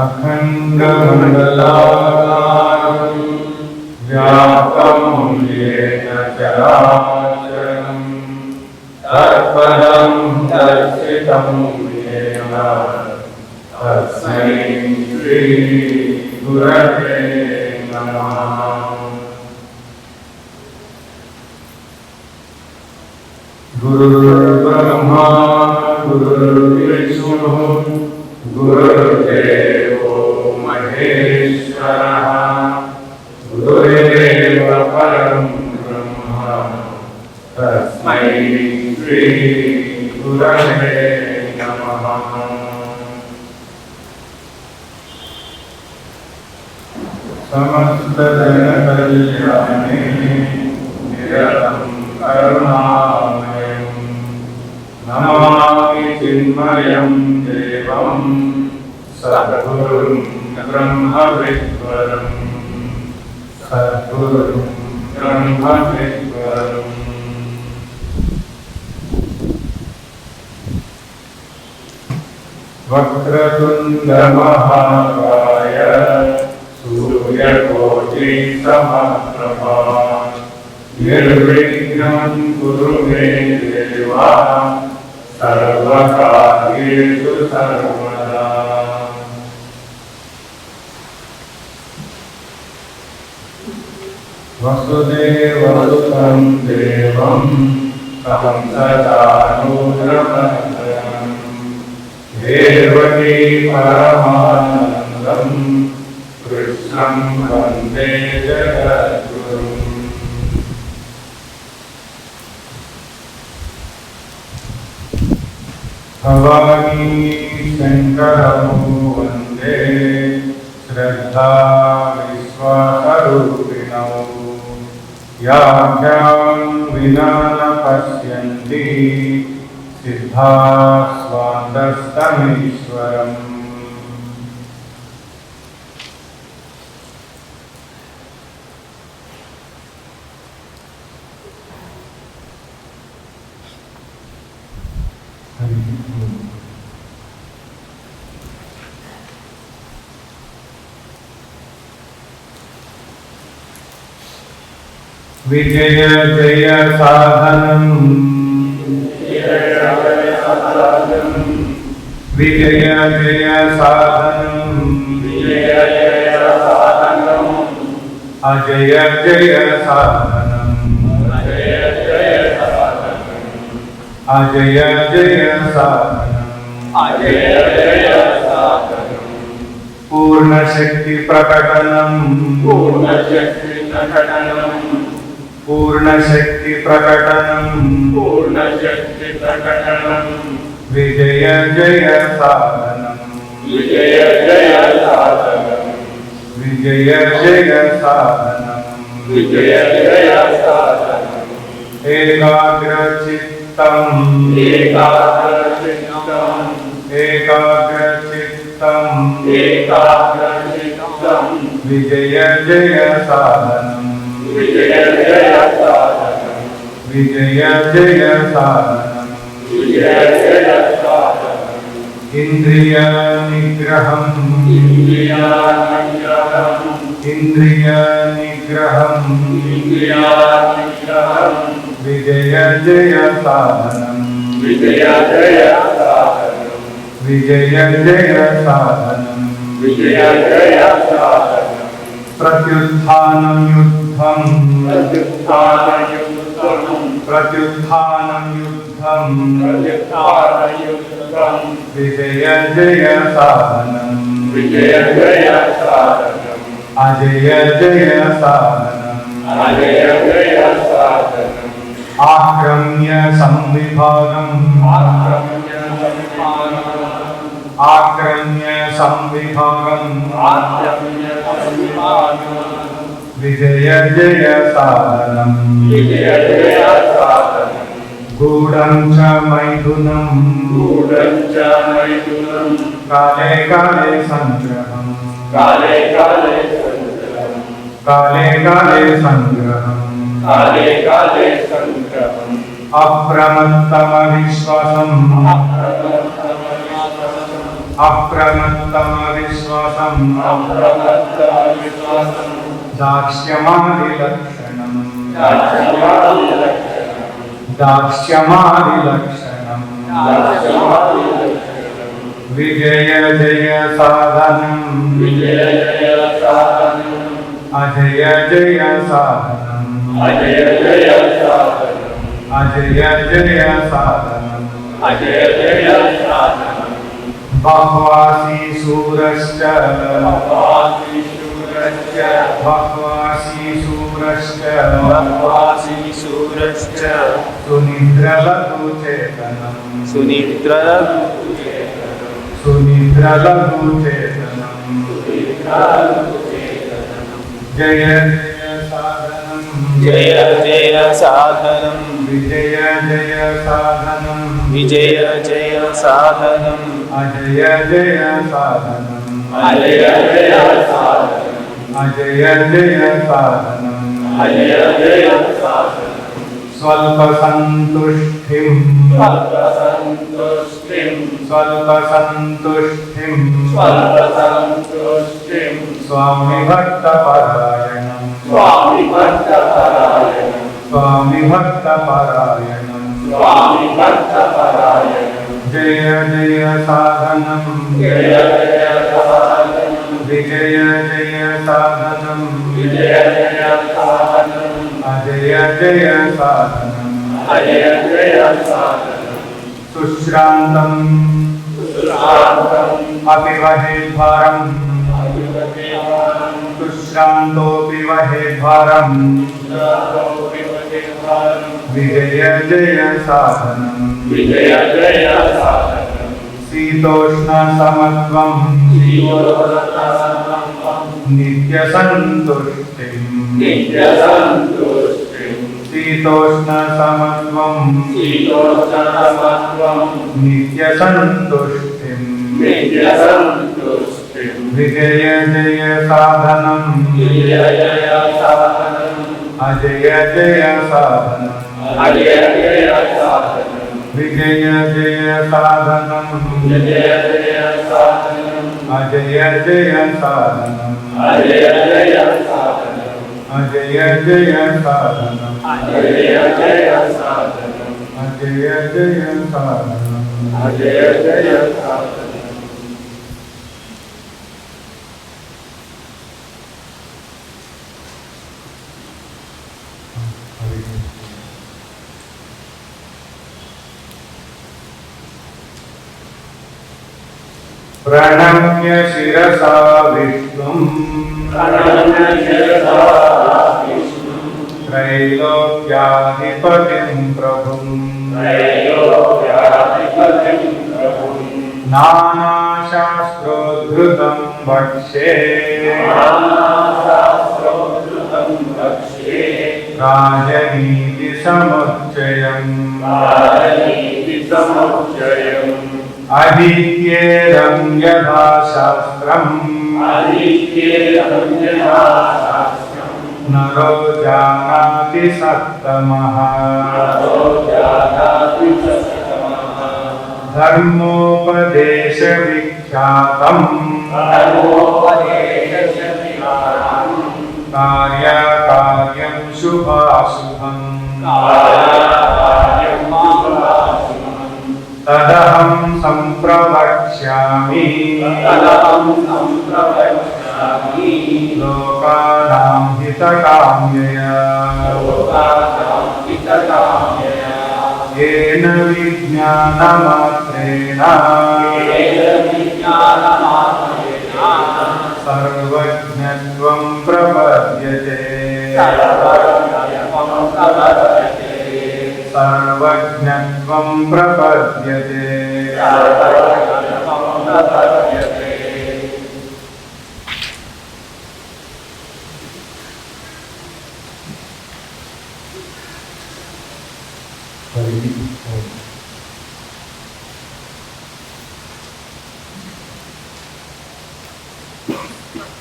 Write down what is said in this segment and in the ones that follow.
अखण्डमण्डलाकारं व्याप्तं येन चराचरं तत्पदं दर्शितं येन तस्मै श्रीगुरवे नमः। गुरुर्ब्रह्मा गुरुर्विष्णुः गुरुर्देवो महेश्वरः गुरुरेव परं ब्रह्म तस्मै श्री गुरवे नमः। समस्त जनकल्याणे निरतं करुणामयं नमामि चिन्मयं देवं सद्गुरुं ब्रह्मविद्वरं सद्गुरुं ब्रह्मविद्वरम्। वक्रतुण्डमहाकाय सूर्यकोटिसमप्रभा निर्विघ्नं कुरु मे देव सर्वकार्येषु सर्वदा। वसुदेवसुतं देवं कंसचानूरमर्दनं देवकी परमानन्दं कृष्णं वन्दे जगद्गुरुम्। भवानी शंकरं वन्दे श्रद्धा विश्वासरूपिणौ याभ्यां विना न पश्यन्ति सिद्धा स्वान्तस्तमीश्वरम्। विजय जय साधनं विजय जय साधनं अजय जय साधनं अजय जय साधनं पूर्ण शक्ति प्रकटनं पूर्ण शक्ति प्रकटनं विजय जय साधनं विजय जय साधनं एकाग्रचित्तं विजय जय साधनं विजय जय साधनं इंद्रिय निग्रहं विजय जय साधनं विजय जय साधनं प्रत्युत्थानं युद्धं प्रत्युत्थानं युद्धं विजय जय साधनं अजय जय साधनं आक्रम्य संविभागम् विजय जय साधनं गूढं च मैथुनं काले काले संग्रहम् अप्रमत्तम विश्वासम् दाक्ष्यमादिलक्षणम् विजय जय साधनं अजय जय साधनं बह्वासी सूरश्च सुनिद्रलघु चेतनम् जय जय साधनं विजय जय साधनं अजय जय साधनं स्वल्प संतुष्टिं स्वामी भक्तपरायणं जय जय साधनं विजय जय साधनं अजय जय साधनं सुश्रान्तं अपि वहेद्भारम् सुश्रान्तोऽपि वहेद्भारम् विजय जय साधनं शीतोष्ण समत्वं नित्यसन्तुष्टिं शीतोष्ण समत्वं नित्यसन्तुष्टिं विजय जय साधनं अजय जय साधनं विजय जय साधनं अजय जय साधनं प्रणम्य शिरसा विष्णुं त्रैलोक्याधिपतिं प्रभुं नानाशास्त्रोद्धृतं वक्ष्ये राजनीतिसमुच्चयम् अधीत्येरं यथा शास्त्रम् नरो जानाति सत्तमः धर्मोपदेशविख्यातम् कार्याकार्यं शुभाशुभम् तदहं सम्प्रवक्ष्यामि लोकानां हितकाम्यया येन विज्ञानमात्रेण सर्वज्ञत्वं प्रपद्यते सर्वज्ञत्वं प्रपद्यते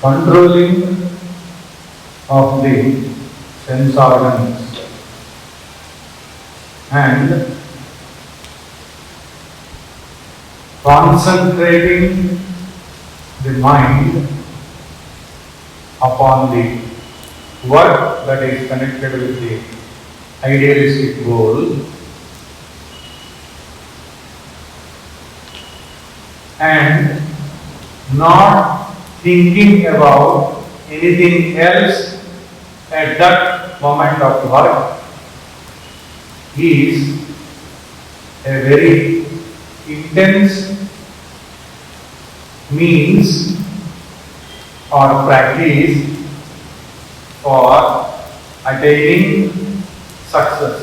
Controlling of the sense organs and concentrating the mind upon the work that is connected with the idealistic goal and not thinking about anything else at that moment of work is a very intense means or practice for attaining success,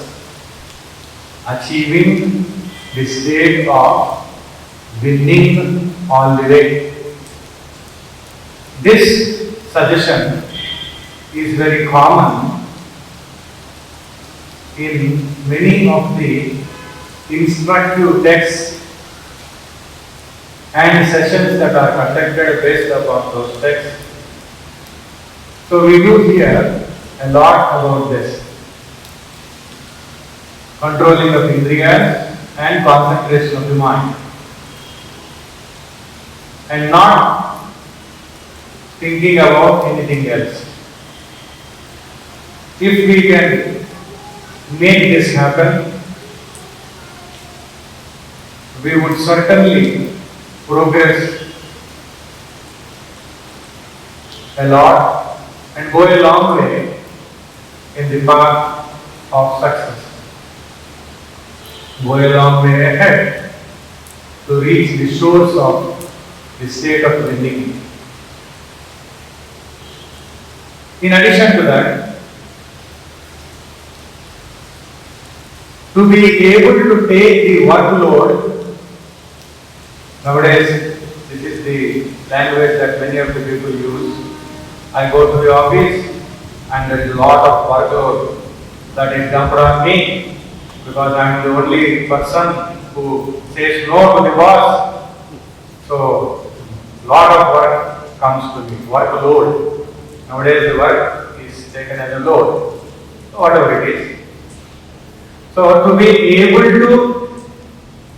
achieving the state of winning all the way. This suggestion is very common in many of the instructive texts and sessions that are conducted based upon those texts. So we do hear a lot about this. Controlling of indriyas and concentration of the mind. And not thinking about anything else. If we can make this happen, we would certainly progress a lot and go a long way in the path of success. Go a long way ahead to reach the shores of the state of winning. In addition to that, to be able to take the workload, nowadays this is the language that many of the people use. I go to the office and there is a lot of workload that is dumped on me because I am the only person who says no to the boss. So, lot of work comes to me, workload. Nowadays the work is taken as a load, whatever it is. So to be able to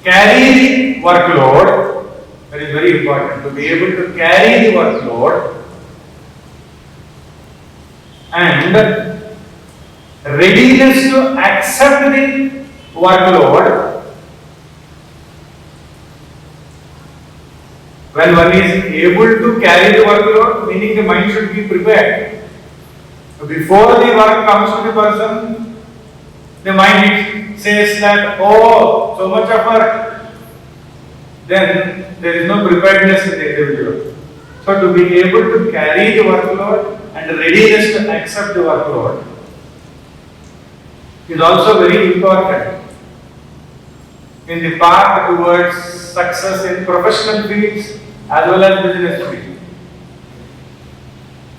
carry the workload, that is very important, to be able to carry the workload and readiness to accept the workload. When one is able to carry the workload, meaning the mind should be prepared. Before the work comes to the person, the mind says that, oh, so much of work, then there is no preparedness in the individual. So to be able to carry the workload and readiness to accept the workload is also very important in the path towards success in professional fields as well as business fields.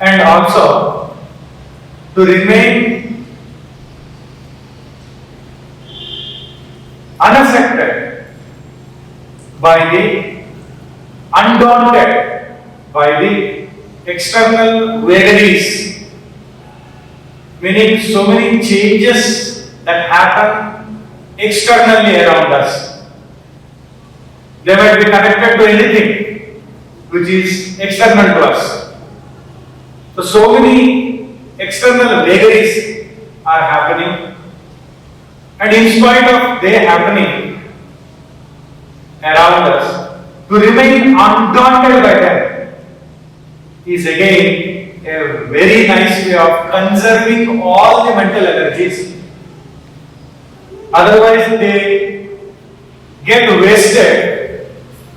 And also to remain unaffected by the undaunted by the external vagaries, meaning so many changes that happen externally around us. They might be connected to anything which is external to us. So many external vagaries are happening, and in spite of they happening around us, to remain undaunted by them is again a very nice way of conserving all the mental energies. Otherwise, they get wasted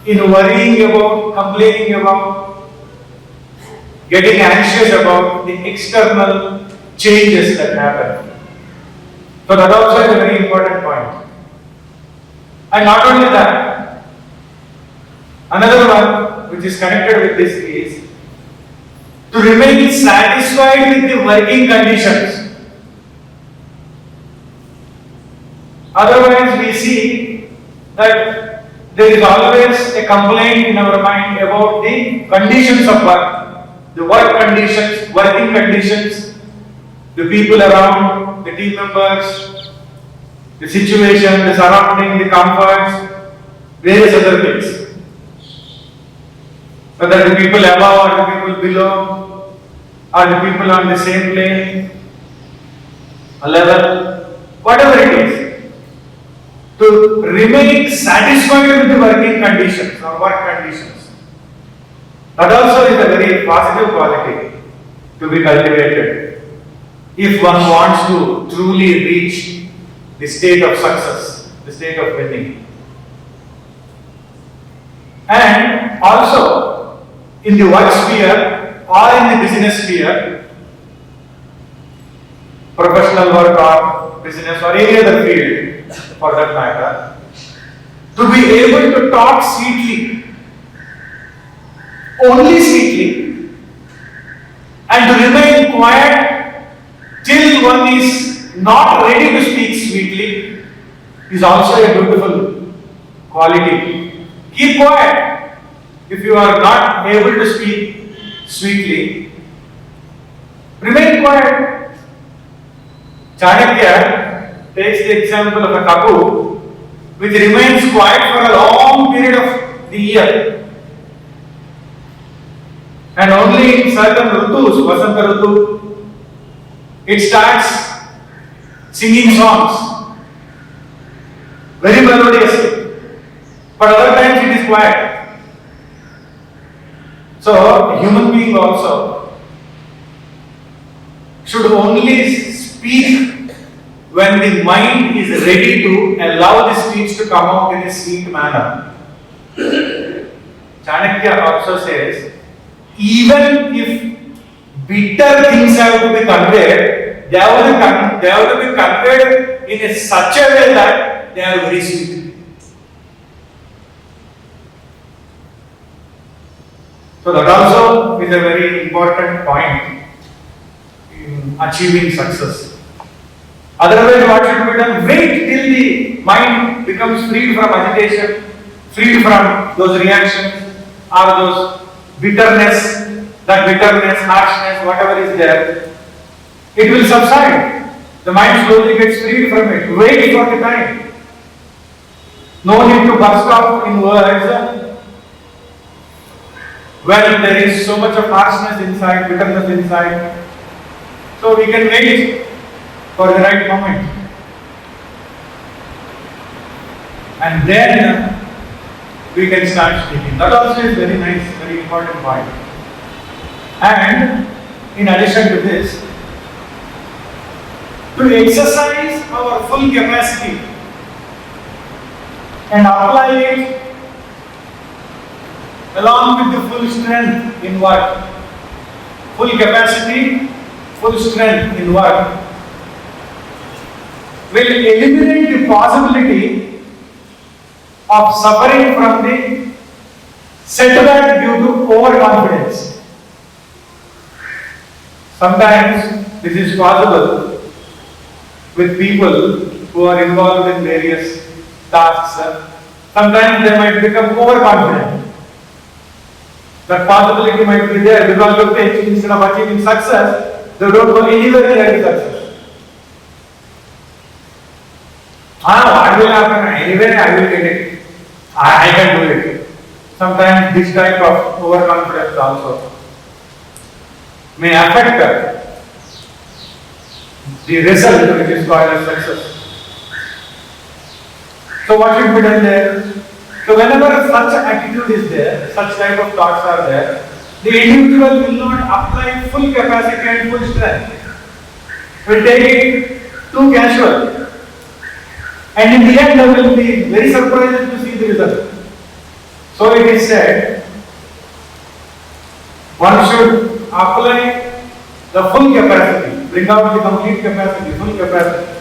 in worrying about, complaining about, getting anxious about the external changes that happen. So that also is a very important point. And not only that, another one which is connected with this is to remain satisfied with the working conditions. Otherwise, we see that there is always a complaint in our mind about the conditions of work, the work conditions, working conditions, the people around, the team members, the situation, the surrounding, the comforts, various other things. Whether the people above or the people below, or the people on the same plane, a level, whatever it is. To remain satisfied with the working conditions or work conditions. That also is a very positive quality to be cultivated if one wants to truly reach the state of success, the state of winning. And also in the work sphere or in the business sphere, professional work or business or any other field for that matter, to be able to talk sweetly, only sweetly, and to remain quiet till one is not ready to speak sweetly is also a beautiful quality. Keep quiet if you are not able to speak sweetly. Remain quiet. Chanakya takes the example of a cuckoo which remains quiet for a long period of the year. And only in certain rutus, Vasanta Rutu, it starts singing songs very melodiously. But other times it is quiet. So, a human being also should only speak when the mind is ready to allow the speech to come out in a sweet manner. Chanakya also says, even if bitter things have to be conveyed, they have to be conveyed in such a way that they are very sweet. So that also is a very important point in achieving success. Otherwise, what should be done? Wait till the mind becomes freed from agitation, freed from those reactions or those bitterness, harshness, whatever is there. It will subside. The mind slowly gets freed from it. Wait for the time. No need to burst out in words when there is so much of harshness inside, bitterness inside. So we can wait for the right moment. And then we can start speaking. That also is very nice, very important point. And in addition to this, to exercise our full capacity and apply it along with the full strength in work. Full capacity, full strength in work will eliminate the possibility of suffering from the setback due to overconfidence. Sometimes this is possible with people who are involved in various tasks. Sometimes they might become overconfident. That possibility might be there because of which instead of achieving success, they don't go anywhere near success. What will happen? Anyway, I will get it. I can do it. Sometimes this type of overconfidence also may affect the result which is called as success. So what should be done there? So whenever such attitude is there, such type of thoughts are there, the individual will not apply full capacity and full strength. Will take it too casual. And in the end, I will be very surprised to see the result. So it is said, one should apply the full capacity, bring out the complete capacity, full capacity,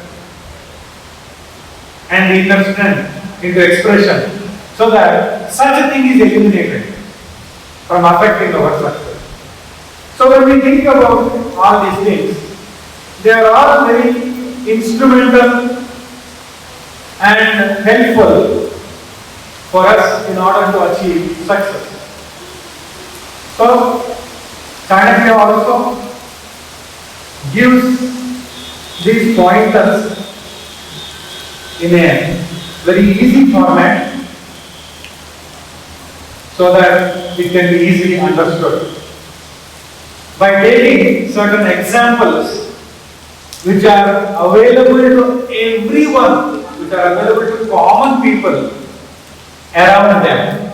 and the inner strength into expression, so that such a thing is eliminated from affecting our success. So when we think about all these things, they are all very instrumental and helpful for us in order to achieve success. So Chanakya also gives these pointers in a very easy format so that it can be easily understood. By taking certain examples which are available to everyone, which are available to common people around them.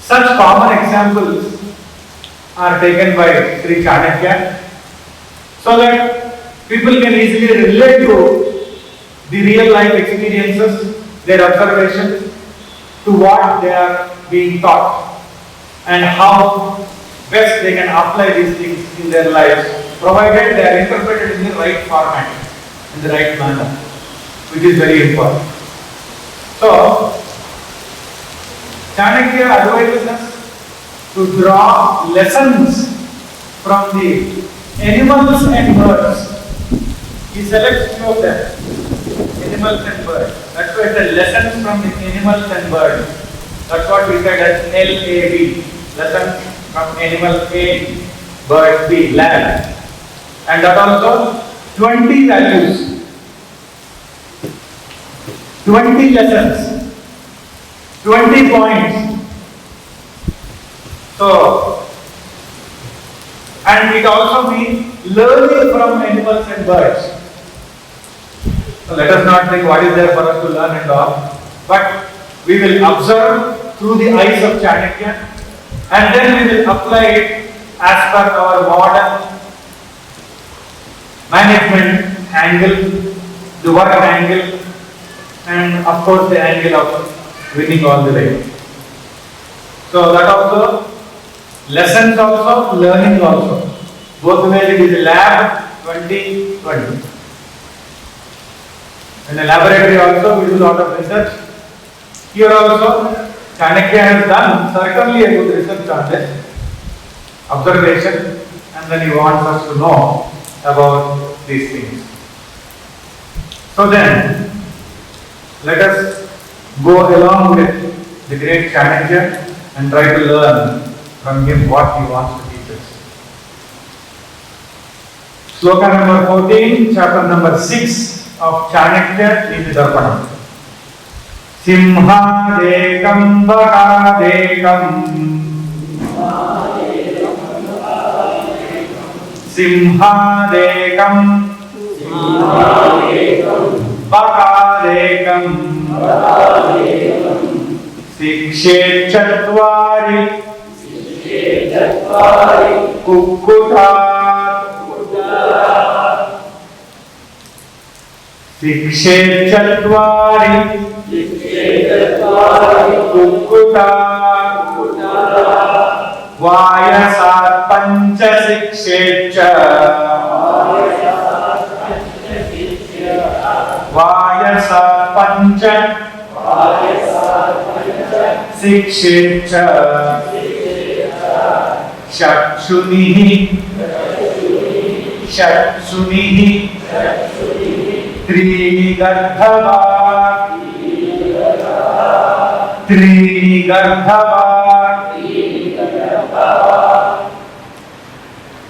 Such common examples are taken by Sri Chanakya so that people can easily relate to the real life experiences, their observations, to what they are being taught and how best they can apply these things in their lives, provided they are interpreted in the right format, in the right manner, which is very important. So, Chanakya advises us to draw lessons from the animals and birds. He selects few of them, animals and birds. That's why the lessons from the animals and birds. That's what we said as LAB, lessons from animal A, bird B, land. And that also 20 values, 20 lessons, 20 points. So, and it also means learning from animals and birds. So let us not think what is there for us to learn and all, but we will observe through the eyes of Chanakya and then we will apply it as per our modern management angle, the work angle, and of course the angle of winning all the way. So that also, lessons also, learning also. Both ways it is a lab 2020. In a laboratory also we do a lot of research. Here also Chanakya has done certainly a good research on this, observation, and then he wants us to know about these things. So then, let us go along with the great Chanakya and try to learn from him what he wants to teach us. Sloka number 14, chapter number 6 of Chanakya Neeti Darpanam. Simhadekam Bakadekam Simhadekam Bakadekam Sikshe Chatvari Kukkuta Sikshe Chatvari Kukkuta Vayasat Pancha Sikshecha Vayasat Pancha Sikshecha Shakshunihi Shakshunihi Trigardhava Trigardhava.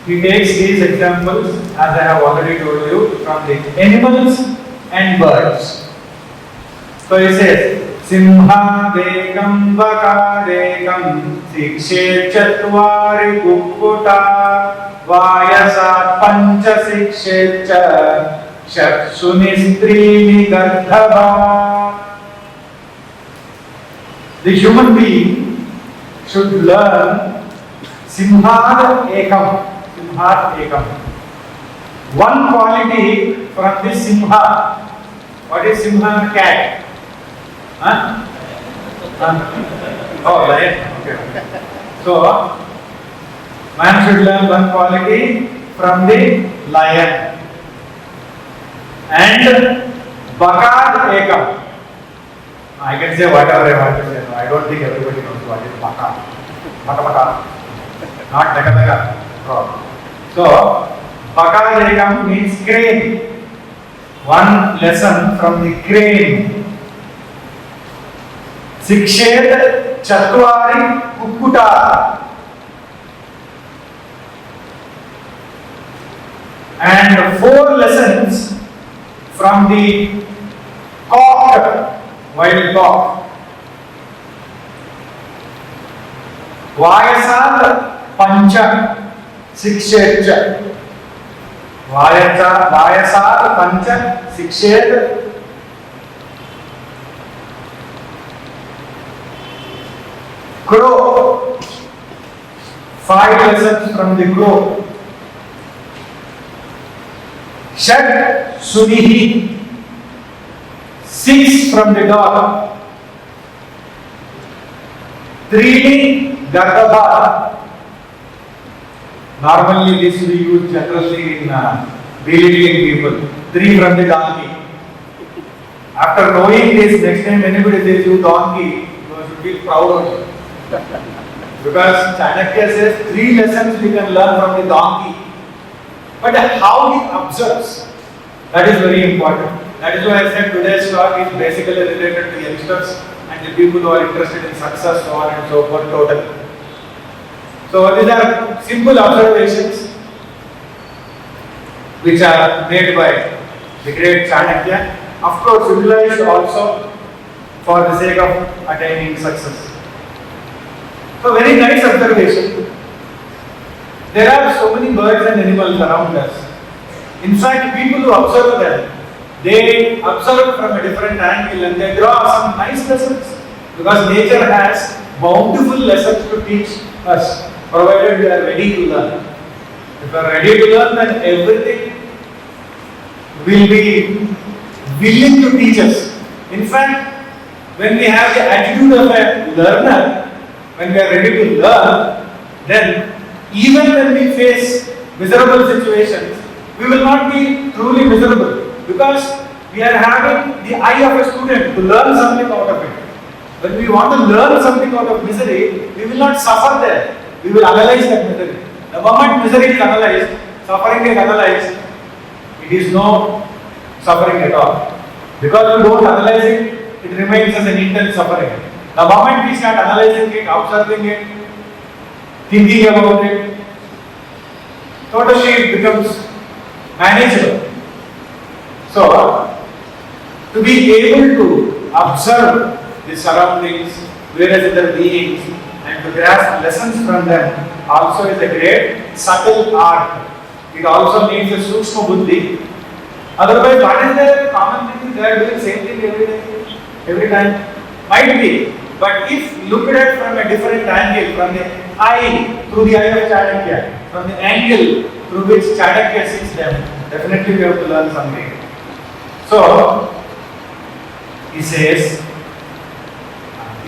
He takes these examples, as I have already told you, from the animals and birds. So he says, Simhadekam Vakadekam Sikshe Chatvari Kukkuta Vayasat Pancha Sikshecha Shakshunistrini Gardhava. The human being should learn Simhad Ekam. Simhad Ekam. One quality from this Simha. What is Simha? Cat. Huh? Oh, lion. Okay. So, man should learn one quality from the lion. And Bakad Ekam. I can say whatever I want to say. No, I don't think everybody knows what is Bakad. Baka. Not Taka. Oh. So, Bakad Ekam means crane. One lesson from the crane. Sikshet Chatwari Kukkuta. And 4 lessons from the cock, wild cock. Vayasat Pancha Sikshet. Vayasat Pancha Sikshet. Crow. 5 lessons from the crow. Shad Sunihi. 6 from the dog. 3 Gardabha. Normally this we use generally in belittling people. 3 from the donkey. After knowing this, next time anybody says you donkey, you should feel proud of it. Because Chanakya says 3 lessons we can learn from the donkey. But how he observes, that is very important. That is why I said today's talk is basically related to youngsters and the people who are interested in success, so on and so forth, total. So these are simple observations which are made by the great Chanakya. Of course, utilized also for the sake of attaining success. So very nice observation. There are so many birds and animals around us. In fact, people who observe them, they observe from a different angle and they draw some nice lessons. Because nature has bountiful lessons to teach us, provided we are ready to learn. If we are ready to learn, then everything will be willing to teach us. In fact, when we have the attitude of a learner, when we are ready to learn, then even when we face miserable situations, we will not be truly miserable because we are having the eye of a student to learn something out of it. When we want to learn something out of misery, we will not suffer there. We will analyze that misery. The moment misery is analyzed, suffering is analyzed, it is no suffering at all. Because we don't analyze it, it remains as an intense suffering. The moment we start analyzing it, observing it, thinking about it, totally it becomes manageable. So, to be able to observe the surroundings, various other beings, and to grasp lessons from them also is a great subtle art. It also needs a sukshma buddhi. Otherwise, what is the common thing? They are doing the same thing every time. Might be. But if looked at from a different angle, from the eye, through the eye of Chanakya, from the angle through which Chanakya sees them, definitely we have to learn something. So, he says,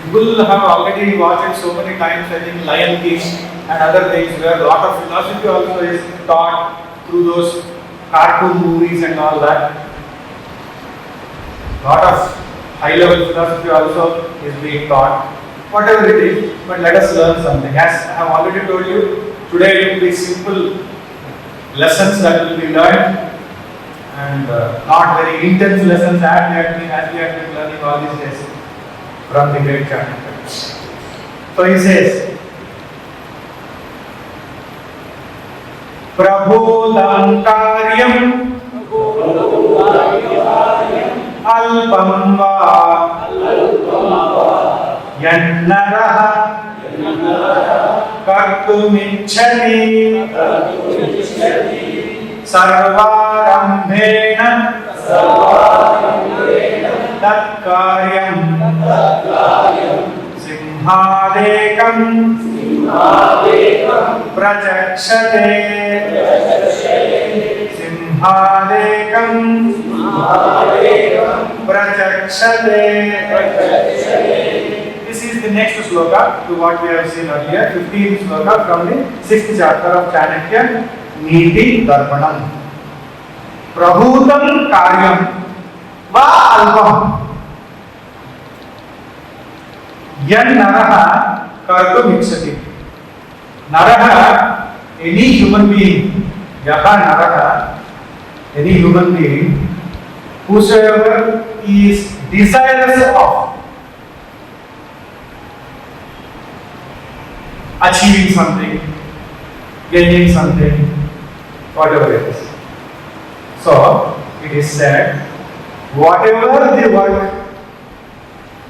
people have already watched so many times, I think, Lion King and other things, where a lot of philosophy also is taught through those cartoon movies and all that. Lot of high-level philosophy also is being taught. Whatever it is, but let us learn something. As I have already told you, today it will be simple lessons that will be learned and not very intense lessons as we have been learning all these days from the great Chanakya. So he says, Prabodam karyam alpam va yannaraha kartumicchati sarvarambhena tat karyam सिंहादेकं प्रचक्षते सिंहादेकं प्रचक्षते. This is the next sloka to what we have seen earlier, 15th sloka from the 6th chapter of Chanakya Neeti Darpanam. Prabhutam karyam va alpam yan naraha kartum ichchati. Naraha, any human being, yaha naraha, any human being, whosoever is desirous of achieving something, gaining something, whatever it is. So, it is said, whatever the work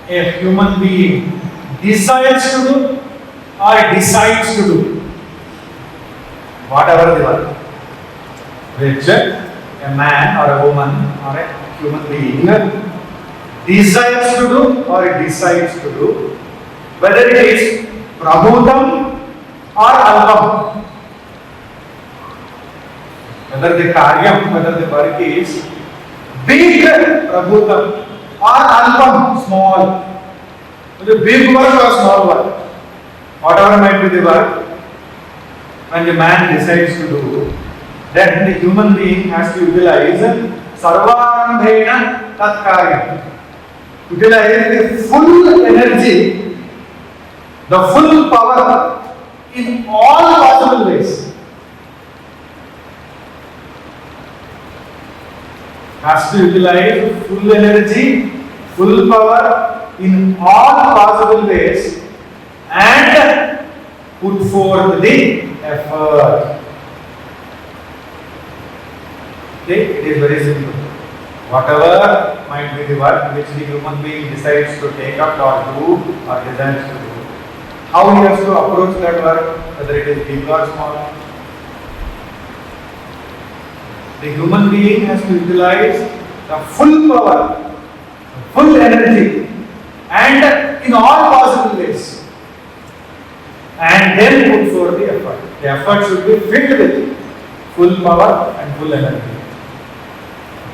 a human being desires to do or decides to do, whatever the work which a man or a woman or a human being desires to do or decides to do, whether it is prabhutam or alpam, whether the karyam, whether the work is big prabhutam or alpam, small, whether big work or small work, whatever might be the work, when the man decides to do, then the human being has to utilize sarvarambhena tat karyam, utilize the full energy, the full power in all possible ways. Has to utilize full energy, full power in all possible ways and put forth the effort. Okay, it is very simple. Whatever might be the work which the human being decides to take up or do or desires to do, how he has to approach that work, whether it is big or small. The human being has to utilize the full power, full energy, and in all possible ways, and then put forth the effort. The effort should be filled with full power and full energy,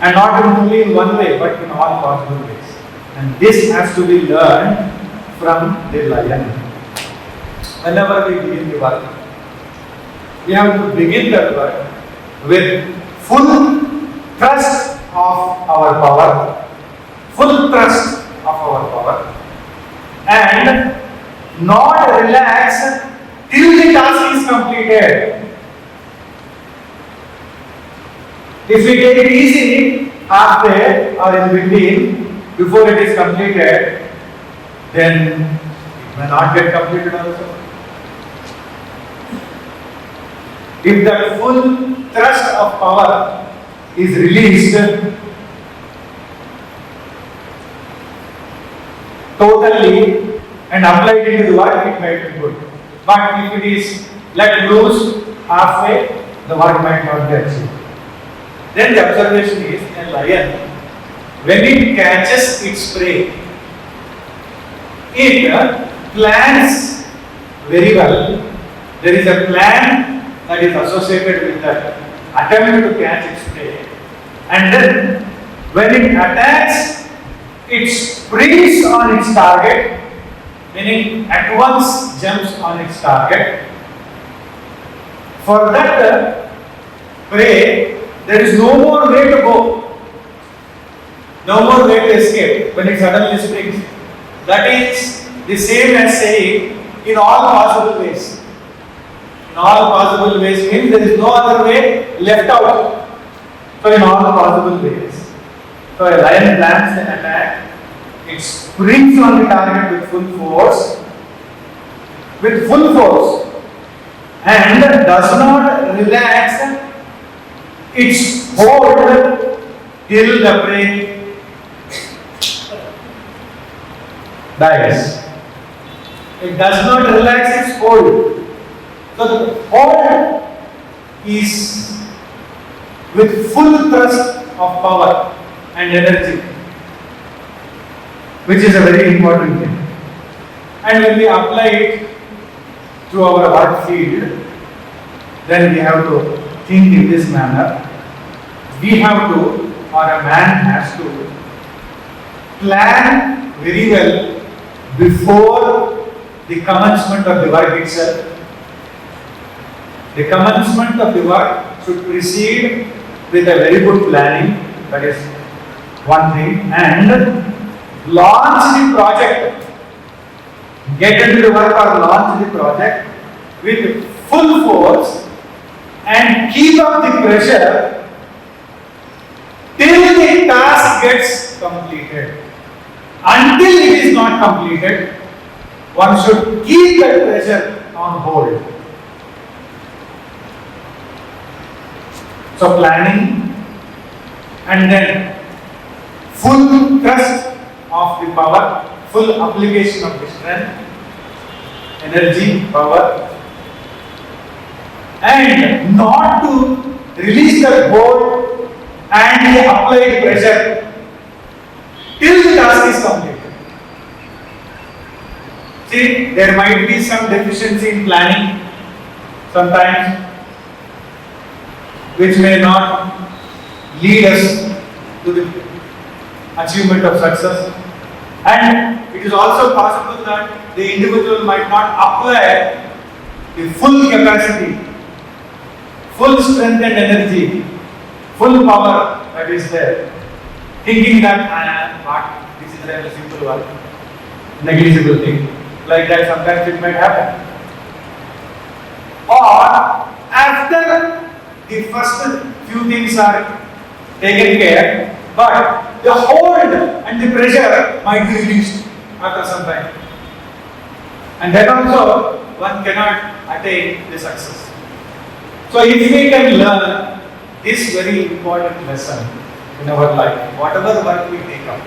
and not only in one way, but in all possible ways. And this has to be learned from the lion. Whenever we begin the work, we have to begin that work with full thrust of our power, full thrust of our power, and not relax till the task is completed. If we take it easy halfway or in between before it is completed, then it may not get completed also. If that full thrust of power is released totally and applied into the work, it might be good. But if it is let loose halfway, the work might not be achieved. Then the observation is, a lion, when it catches its prey, it plans very well. There is a plan that is associated with that attempt to catch its prey, and then when it attacks, it springs on its target, meaning at once jumps on its target. For that prey, there is no more way to go, no more way to escape when it suddenly springs. That is the same as saying in all possible ways. In all possible ways means there is no other way left out. So in all possible ways. So a lion plans an attack, it springs on the target with full force, and does not relax its hold till the prey dies. It does not relax its hold. So the hold is with full thrust of power and energy, which is a very important thing. And when we apply it to our work field, then we have to think in this manner. We have to, or a man has to, plan very well before the commencement of the work itself. The commencement of the work should proceed with a very good planning, that is one thing, and launch the project. Get into the work or launch the project with full force and keep up the pressure till the task gets completed. Until it is not completed, one should keep that pressure on hold. So planning, and then full thrust of the power, full application of the strength, energy, power, and not to release the hold and the applied pressure till the task is completed. See, there might be some deficiency in planning sometimes, which may not lead us to the achievement of success. And it is also possible that the individual might not apply the full capacity, full strength and energy, full power that is there, thinking that this is a simple work, negligible thing. Like that, sometimes it might happen. Or after the first few things are taken care, but the hold and the pressure might be released after some time. And then also one cannot attain the success. So if we can learn this very important lesson in our life, whatever work we take up,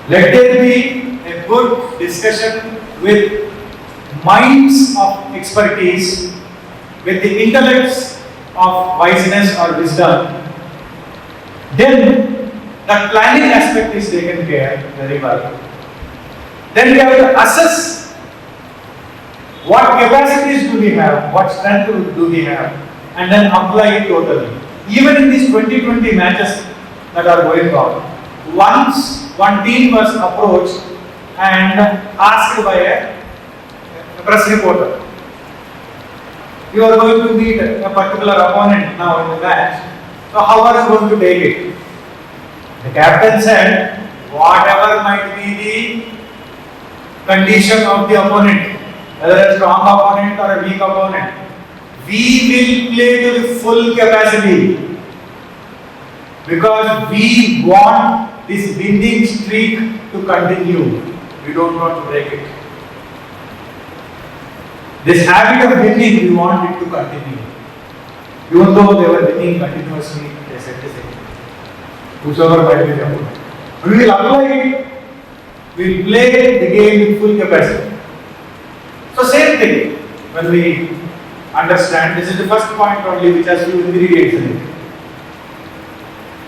let there be a good discussion with minds of expertise, with the intellects of wiseness or wisdom. Then the planning aspect is taken care very well. Then we have to assess what capacities do we have, what strength do we have, and then apply it totally. Even in these 2020 matches that are going on, once one team was approached and asked by a press reporter, you are going to meet a particular opponent now in the match, so how are you going to take it? The captain said, whatever might be the condition of the opponent, whether a strong opponent or a weak opponent, we will play to the full capacity, because we want this winning streak to continue. We don't want to break it. This habit of winning, we want it to continue. Even though they were winning continuously, they said the same. Whosoever might be the opponent. We will apply it, we will play the game in full capacity. So same thing, when we understand, this is the first point only which has few ingredients in it.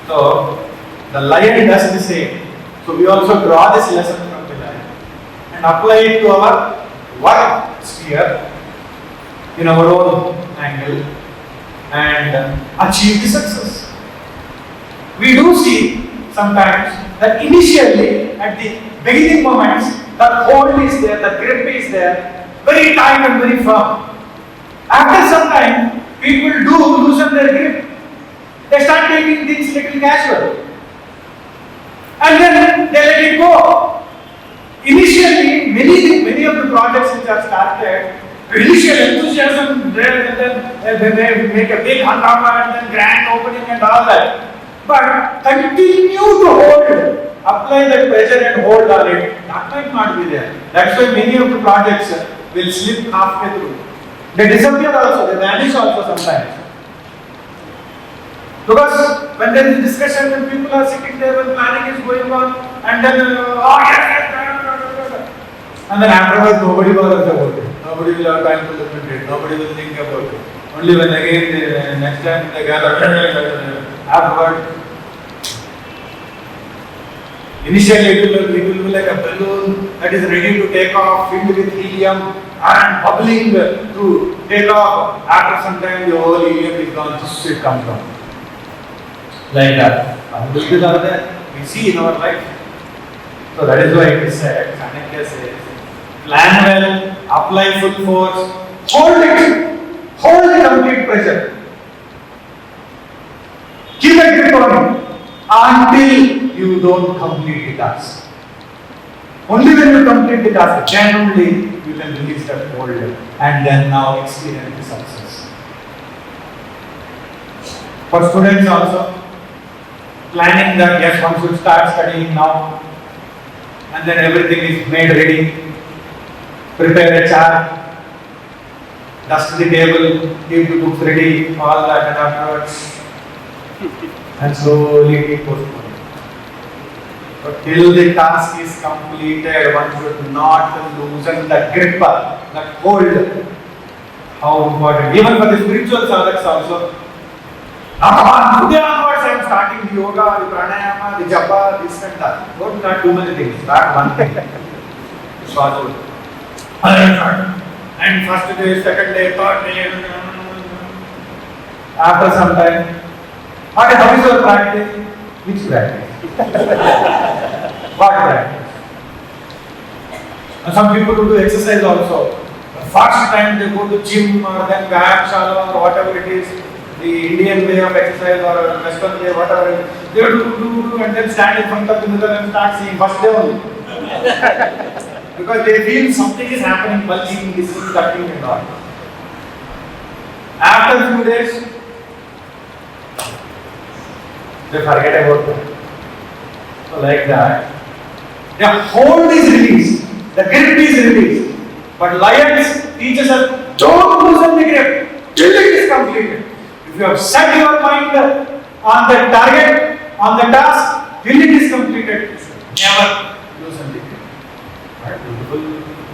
So, the lion does the same. So we also draw this lesson from the lion and apply it to our work sphere in our own angle and achieve the success. We do see sometimes that initially at the beginning moments, the hold is there, the grip is there, very tight and very firm. After some time, people do loosen their grip. They start taking things little casual. And then they let it go. Initially, many of the projects which are started, initial enthusiasm there, and then they make a big hangama and then grand opening and all that. But continue to hold, apply that pressure and hold on it, that might not be there. That's why many of the projects will slip halfway through. They disappear also, they vanish also sometimes. Because when there is discussion, when people are sitting there, when planning is going on, and then, and then afterwards nobody bothers about it. Nobody will have time to look at it, nobody will think about it. Only when again, next time they gather, afterwards. Initially it will be like a balloon that is ready to take off, filled with helium and bubbling to take off. After some time the whole helium is gone, just it comes down. Like that. Abilities are there. We see in our life. So that is why it is said, Chanakya says, plan well, apply full force, hold it, hold the complete pressure. Keep a grip on it until you don't complete the task. Only when you complete the task, then only you can release that hold and then now experience the success. For students also, planning that yes, one should start studying now and then everything is made ready. Prepare a chart, dust the table, keep the books ready, all that, and afterwards and slowly keep postponing. But till the task is completed, one should not loosen that grip, that hold. How important. Even for the spiritual sadhaks also. Now, today onwards I am starting the yoga, the pranayama, the japa, this and that. Don't start too many things. Start one thing. It's possible. And first day, second day, third day. After some time, what how is your practice? Which practice? What practice? And some people who do exercise also. The first time they go to gym or then Vyayamshala or whatever it is, the Indian way of exercise or Western way, whatever it is, they do and then stand in front of the mirror and start seeing first day only. Because they feel something is happening, pulsing, hissing, cutting and all. After a few days, they forget about it. So like that, the hold is released, the grip is released. But lions teaches us, don't loosen the grip till it is completed. If you have set your mind on the target, on the task, till it is completed, never loosen the grip. Right? Beautiful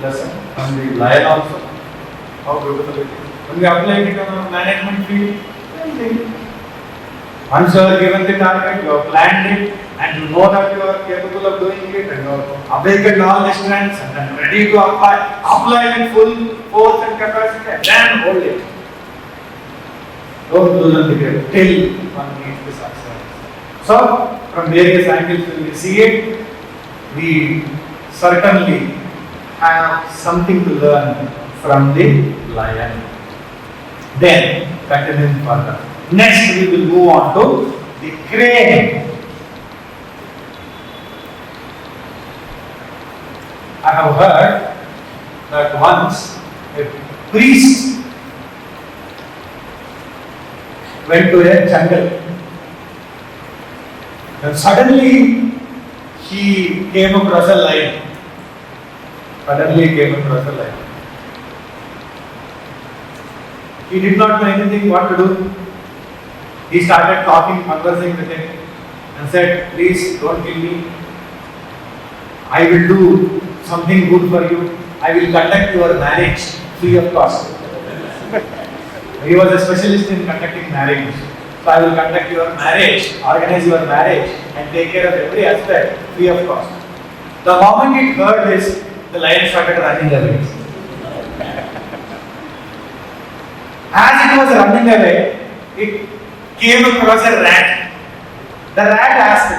lesson. And the lion also, how beautiful it is. When we apply it on a management field, same thing. Once you are given the target, you have planned it, and you know that you are capable of doing it, and you have awakened all the strengths, and then ready to apply it full force and capacity, and then hold it. Don't loosen the grip till one meets the success. So, from various angles when we see it, we certainly have something to learn from the lion. Then, continuing further. Next, we will move on to the crane. I have heard that once a priest went to a jungle and suddenly he came across a lion. He did not know anything what to do. He started talking, conversing with him and said, please don't kill me. I will do something good for you. I will conduct your marriage free of cost. He was a specialist in conducting marriage. So I will conduct your marriage, organize your marriage and take care of every aspect free of cost. The moment he heard this, the lion started running away. As it was running away, it came across a rat. The rat asked,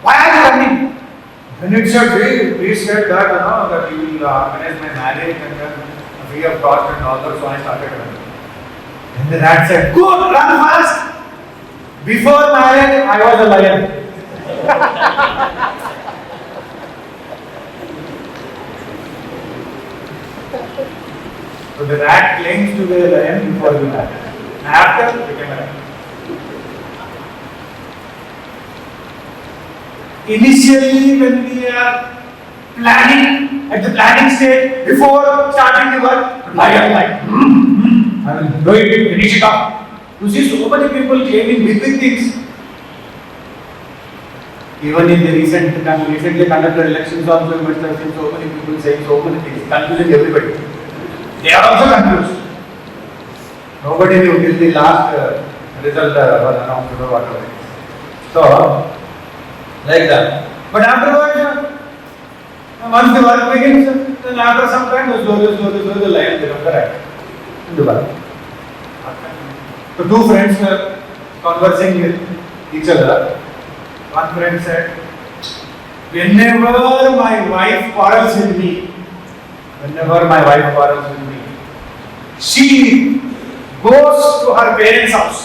why are you running? When it said, hey, please said that you will organize my marriage and then free of cost and all that, so I started running. And the rat said, good, run fast. Before marriage, I was a lion. So the rat claims to be a lion before the marriage. After, it became a lion. Initially, when we are planning, at the planning stage, before starting the work, lion, I will do it, finish it up. You see so many people claiming big things. Even in the recently conducted elections also, you must have seen so many people saying so many things, confusing everybody. They are also confused. Nobody knew till the last result was announced or whatever. So, like that. But afterwards, once the work begins, then after some time, slowly the lion becomes the right. So two friends were conversing with each other. One friend said, whenever my wife quarrels with me, she goes to her parents' house.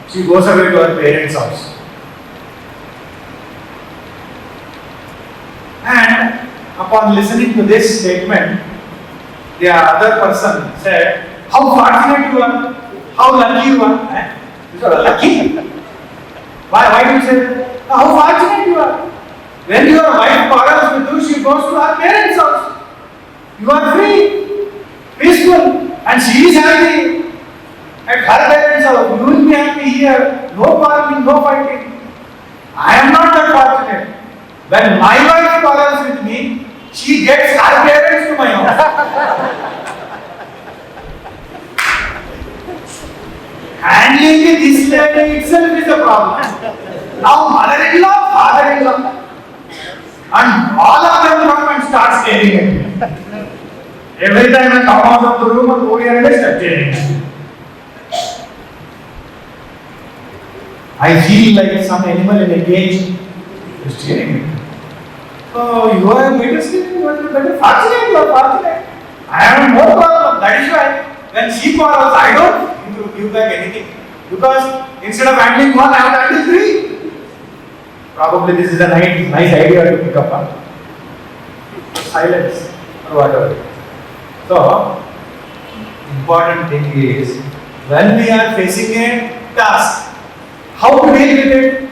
She goes away to her parents' house. And upon listening to this statement, the other person said, how fortunate you are, how lucky you are. You said, lucky? Why do you say that? How fortunate you are. When your wife quarrels with you, she goes to her parents' house. You are free, peaceful, and she is happy at her parents' house. You will be happy here. No quarreling, no fighting. I am not that fortunate. When my wife quarrels with me, she gets her parents to my house. Handling this lady itself is a problem. Now mother-in-law, father-in-law, and all of them come and start staring at me. Every time I come out of the room and go here and start staring at me. I feel like some animal in a cage is staring at me. So you are better sleeping, you are better fortunate, you are fortunate. I have no problem. That is why when she quarrels, I don't give back anything. Because instead of handling one, I have to handle three. Probably this is a nice idea to pick up on. Silence or whatever. So, important thing is, when we are facing a task, how to deal with it?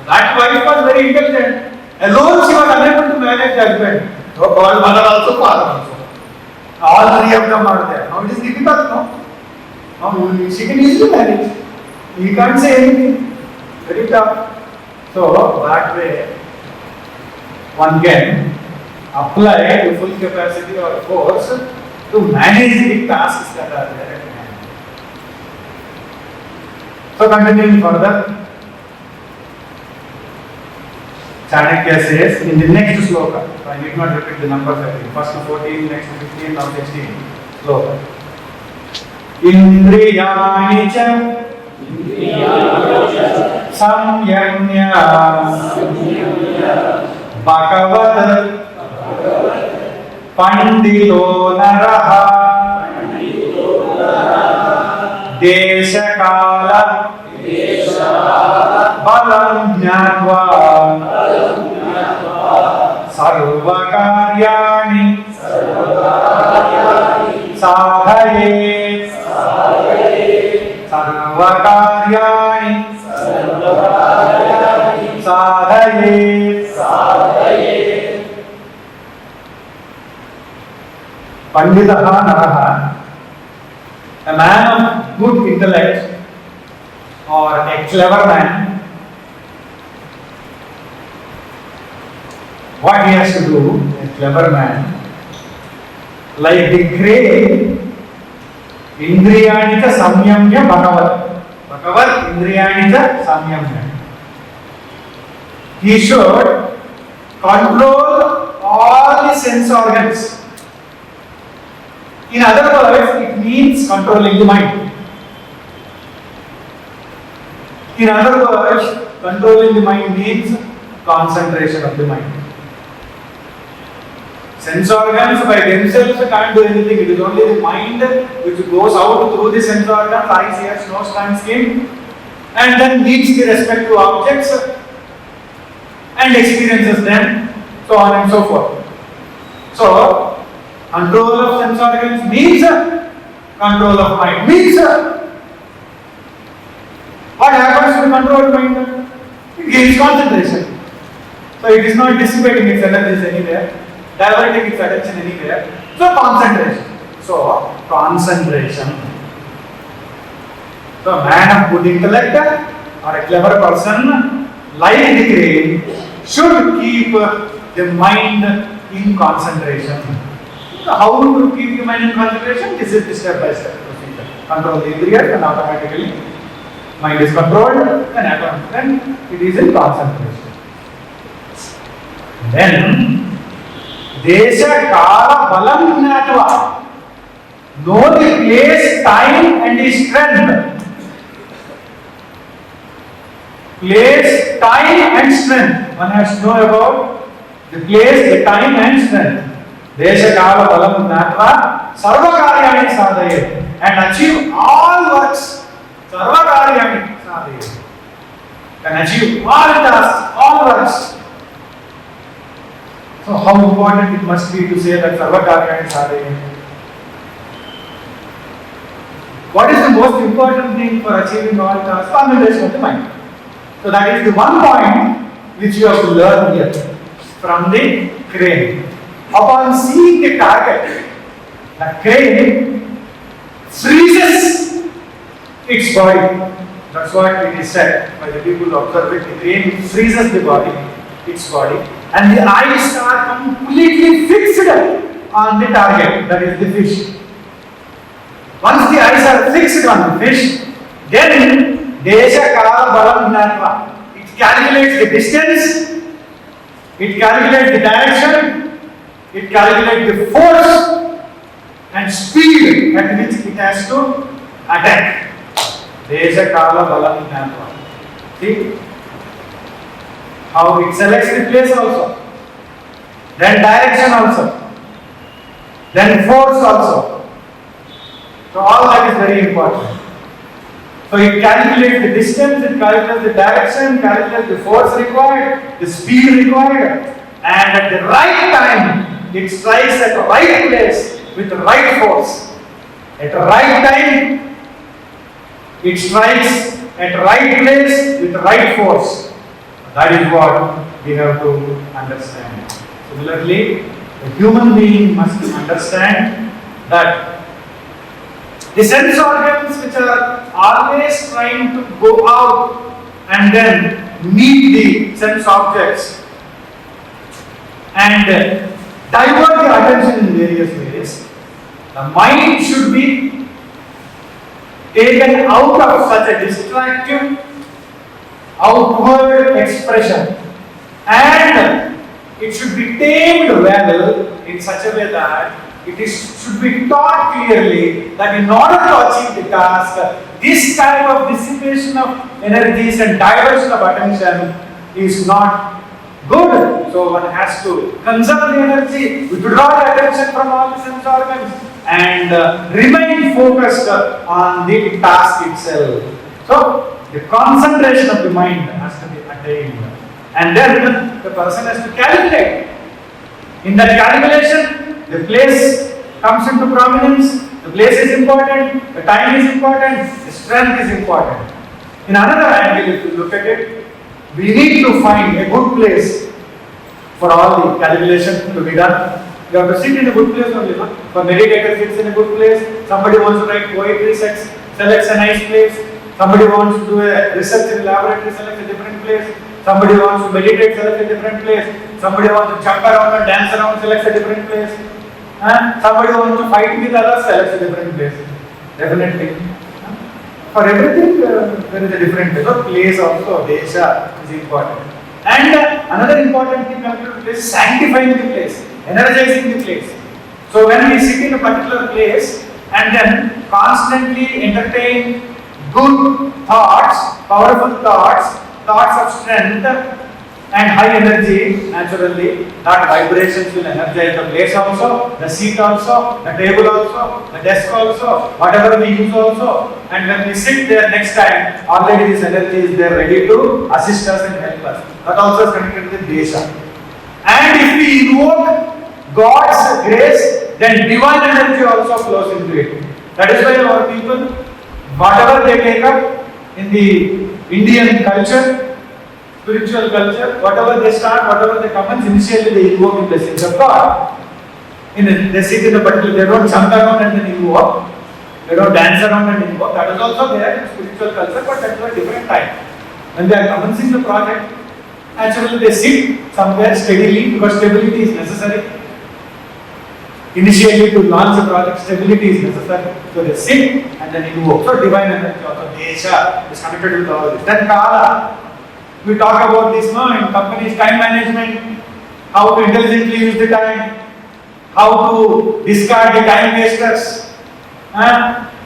That wife was very intelligent. Alone she was unable to manage the husband. So called mother also, father also. All three of them are there. Now it is difficult, no? Now she can easily manage. He can't say anything. Very tough. So that way, one can apply the full capacity or force to manage the tasks that are there at hand. So continuing further, Chanakya says in the next sloka, I need not repeat the numbers again. First 14, next 15, now 16 sloka. Indriyani cha samyanya bhagavat pandito naraha deshakala balam jnatva sarvakaryani sadhaye sarvakaryani sadhaye Panditaha naraha, a man of good intellect or a clever man, what he has to do, a clever man, like the crane, indriyani cha samyamya bhagavat indriyani cha samyamya. He should control all the sense organs. In other words, it means controlling the mind. In other words, controlling the mind means concentration of the mind. Sense organs by themselves can't do anything. It is only the mind which goes out through the sense organs, eyes, ears, nose, tongue, skin, and then meets the respective objects and experiences them, so on and so forth. So, control of sense organs means control of mind. Means what happens to control mind? It gains concentration. So it is not dissipating its energies anywhere, diverting its attention anywhere. So concentration. So concentration. So a man of good intellect or a clever person, like the crane, should keep the mind in concentration. So how to keep the mind in concentration? This is the step-by-step procedure. Control the indriyas and automatically mind is controlled and then it is in concentration. Then, Desha Kala Balam Gnatva. Know the place, time and the strength. Place, time and strength. One has to know about the place, the time and strength. Desha Kala Balam Gnatva Sarva Karyani Sadhayet. And achieve all works. Sarva Karyani Sadhayet. Can achieve all tasks, all works. So how important it must be to say that Sarva Karyani Sadhayet. What is the most important thing for achieving all tasks? Concentration of the mind. So that is the one point which you have to learn here from the crane. Upon seeing the target, the crane freezes its body. That's what it is said by the people who observe it. The crane freezes the body, its body, and the eyes are completely fixed on the target, that is the fish. Once the eyes are fixed on the fish, then Desha Kala Balam Gnatva. It calculates the distance, it calculates the direction, it calculates the force and speed at which it has to attack. Desha Kala Balam Gnatva. See how it selects the place also, then direction also, then force also. So all that is very important. So it calculates the distance, it calculates the direction, calculates the force required, the speed required, and at the right time it strikes at the right place with the right force. At the right time it strikes at the right place with the right force. That is what we have to understand. Similarly, the human being must understand that the sense organs which are always trying to go out and then meet the sense objects and divert the attention in various ways, the mind should be taken out of such a distractive outward expression and it should be tamed well in such a way that should be taught clearly that in order to achieve the task, this type of dissipation of energies and diversion of attention is not good. So one has to conserve the energy, withdraw the attention from all the sense organs and remain focused on the task itself. So the concentration of the mind has to be attained. And then the person has to calculate. In that calculation, the place comes into prominence, the place is important, the time is important, the strength is important. In another angle, if you look at it, we need to find a good place for all the calculation to be done. You have to sit in a good place only. No? For meditator sits in a good place, somebody wants to write poetry, selects a nice place, somebody wants to do a research in a laboratory, selects a different place, somebody wants to meditate, selects a different place, somebody wants to jump around and dance around, selects a different place. Somebody wants to fight with others, selects a different place. Definitely. For everything, there is a different place. So, place also, Desha is important. And another important thing comes to place, sanctifying the place, energizing the place. So, when we sit in a particular place and then constantly entertain good thoughts, powerful thoughts, thoughts of strength, and high energy, naturally, that vibrations will energize the place also, the seat also, the table also, the desk also, whatever we use also. And when we sit there next time, already this energy is there ready to assist us and help us. That also is connected with Desha. And if we invoke God's grace, then divine energy also flows into it. That is why our people, whatever they take up in the Indian culture, spiritual culture, whatever they start, whatever they commence, initially they invoke the blessings of God. They sit in a particular, they don't jump around and then invoke, they don't dance around and invoke. That is also there in spiritual culture, but that is a different time. When they are commencing the project, naturally they sit somewhere steadily because stability is necessary. Initially to launch the project, stability is necessary. So they sit and then invoke. So divine energy also, Desha is connected with all this. Then Kala. We talk about this now in companies, time management, how to intelligently use the time, how to discard the time wasters,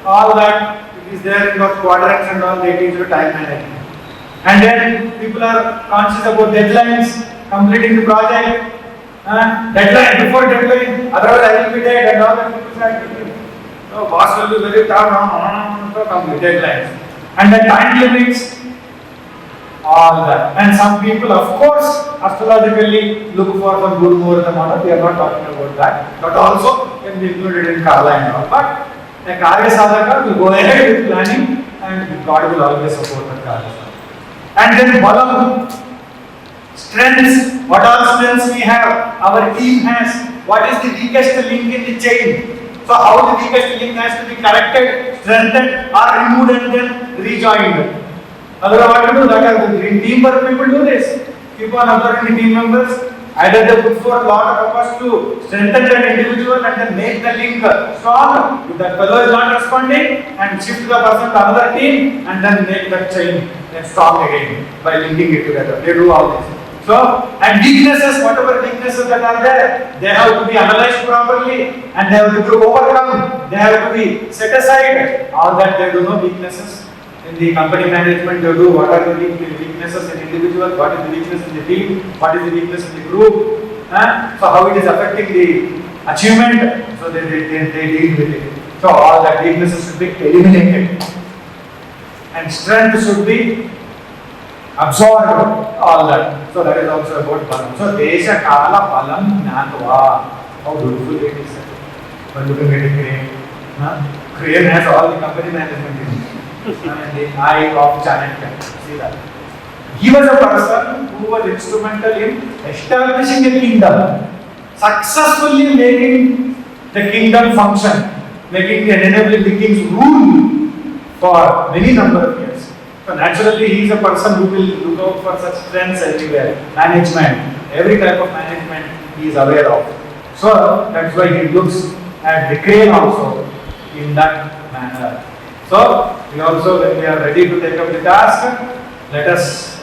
all that is there in those quadrants and all. They teach you time management. And then people are conscious about deadlines, completing the project, deadline before deadline, otherwise I will be dead, and all that people start thinking. So boss will be very tough, so complete deadlines. And then time limits, all that. And some people, of course, astrologically look for some good muhurta model. We are not talking about that. But also can be included in Kala and all. But a Karya Sadhaka will go ahead with planning, and God will always support the Karya Sadhaka. And then Balam, strengths. What all strengths we have? Our team has. What is the weakest link in the chain? So how the weakest link has to be corrected, strengthened, or removed and then rejoined. Otherwise, what to do? That in teamwork people do this. Keep on observing the team members. Either they put forth a lot of efforts to strengthen that individual and then make the link strong. If that fellow is not responding, and shift the person to another team and then make that chain strong again by linking it together. They do all this. So, and weaknesses, whatever weaknesses that are there, they have to be analyzed properly and they have to be overcome. They have to be set aside. All that they do, no weaknesses. In the company management, they do what are the weaknesses in individual, what is the weakness in the team, what is the weakness in the group, so how it is affecting the achievement, so they deal with it. So all that weaknesses should be eliminated. And strength should be absorbed, all that. So that is also about Balam. So Desha Kala Balam Jnatva. How beautiful it is. But looking at a crane. Crane has all the company management in it. And the eye of Chanakya. See that. He was a person who was instrumental in establishing a kingdom, successfully making the kingdom function, making and enabling the kings rule for many number of years. So naturally he is a person who will look out for such trends everywhere. Management, every type of management he is aware of. So that's why he looks at the crane also in that manner. So, we also, when we are ready to take up the task, let us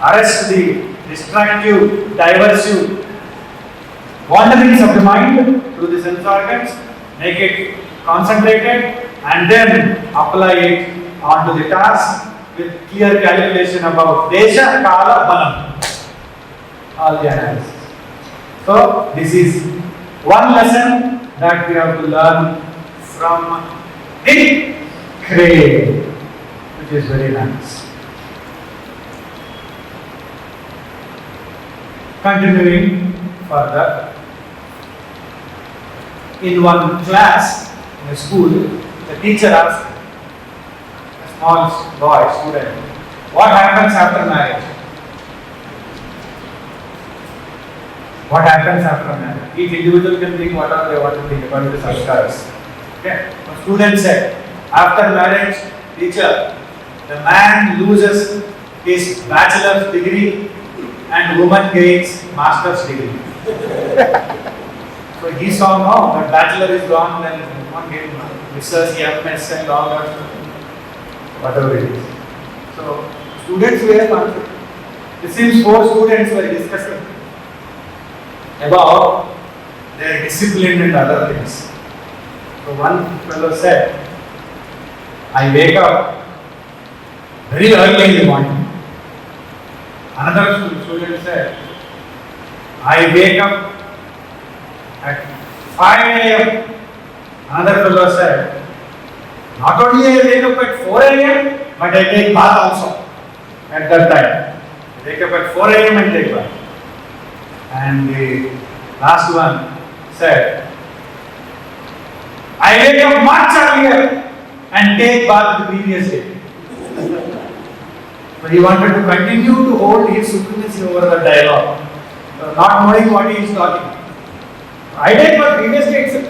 arrest the distractive, diversive wanderings of the mind through the sense organs, make it concentrated, and then apply it onto the task with clear calculation about Desha, Kala, Balam. All the analysis. So, this is one lesson that we have to learn from the crane, which is very nice. Continuing further, in one class in a school, the teacher asked a small boy, student, what happens after marriage? What happens after marriage? Each individual can think whatever they want to think about the sanskars. Okay? A student said, after marriage, teacher, the man loses his bachelor's degree and woman gains master's degree. So he saw, no, the bachelor is gone, then woman gains Mrs. MS and all that, whatever it is. So students were confused. It seems 4 students were discussing about their discipline and other things. So one fellow said, I wake up very early in the morning. Another student said, I wake up at 5 a.m. Another fellow said, not only I wake up at 4 a.m., but I take bath also at that time. I wake up at 4 a.m. and take bath. And the last one said, I wake up much earlier and take bath the previous day. So he wanted to continue to hold his supremacy over the dialogue, not knowing what he is talking. I take bath previous day itself.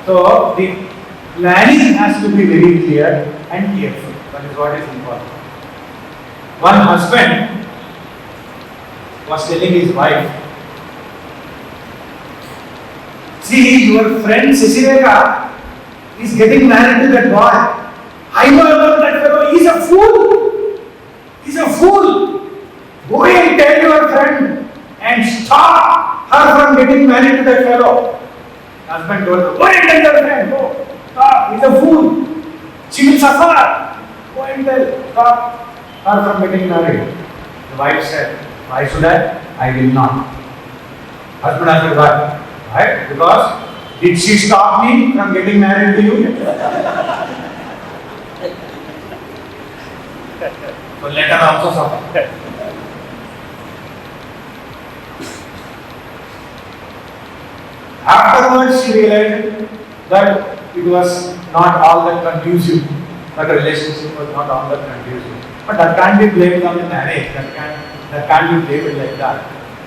So the planning has to be very clear and careful. That is what is important. One husband was telling his wife, see, your friend Sisireka is getting married to that boy. I know about that fellow. He's a fool. He's a fool. Go and tell your friend and stop her from getting married to that fellow. Husband told her, go and tell your friend, go, stop, he's a fool. She will suffer. Go and stop her from getting married. The wife said, why should I? I will not. Husband asked, why? Why? Because did she stop me from getting married to you? So let her also suffer. Afterwards, she realized that it was not all that conducive, that the relationship was not all that conducive. But that can't be blamed on the marriage, that can't be blamed like that.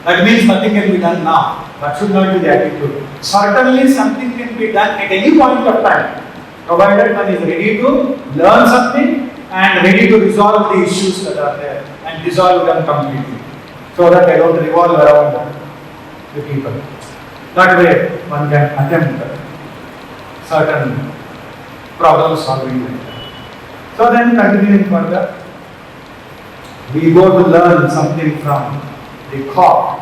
That means nothing can be done now. That should not be the attitude. Certainly something can be done at any point of time, provided one is ready to learn something and ready to resolve the issues that are there and resolve them completely, so that they don't revolve around the people. That way one can attempt certain problem solving like that. So then continuing further, we go to learn something from the core.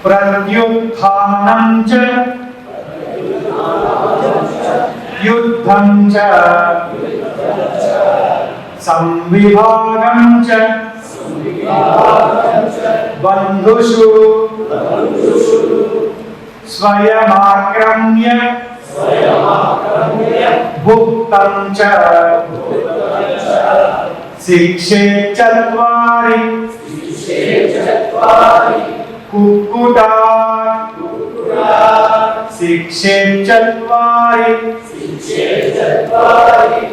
Pratyutthanam cha yuddham cha samvibhagam cha bandhushu swayamākramya bhuktam cha sikshe chatvari kukudat sikshe chatvari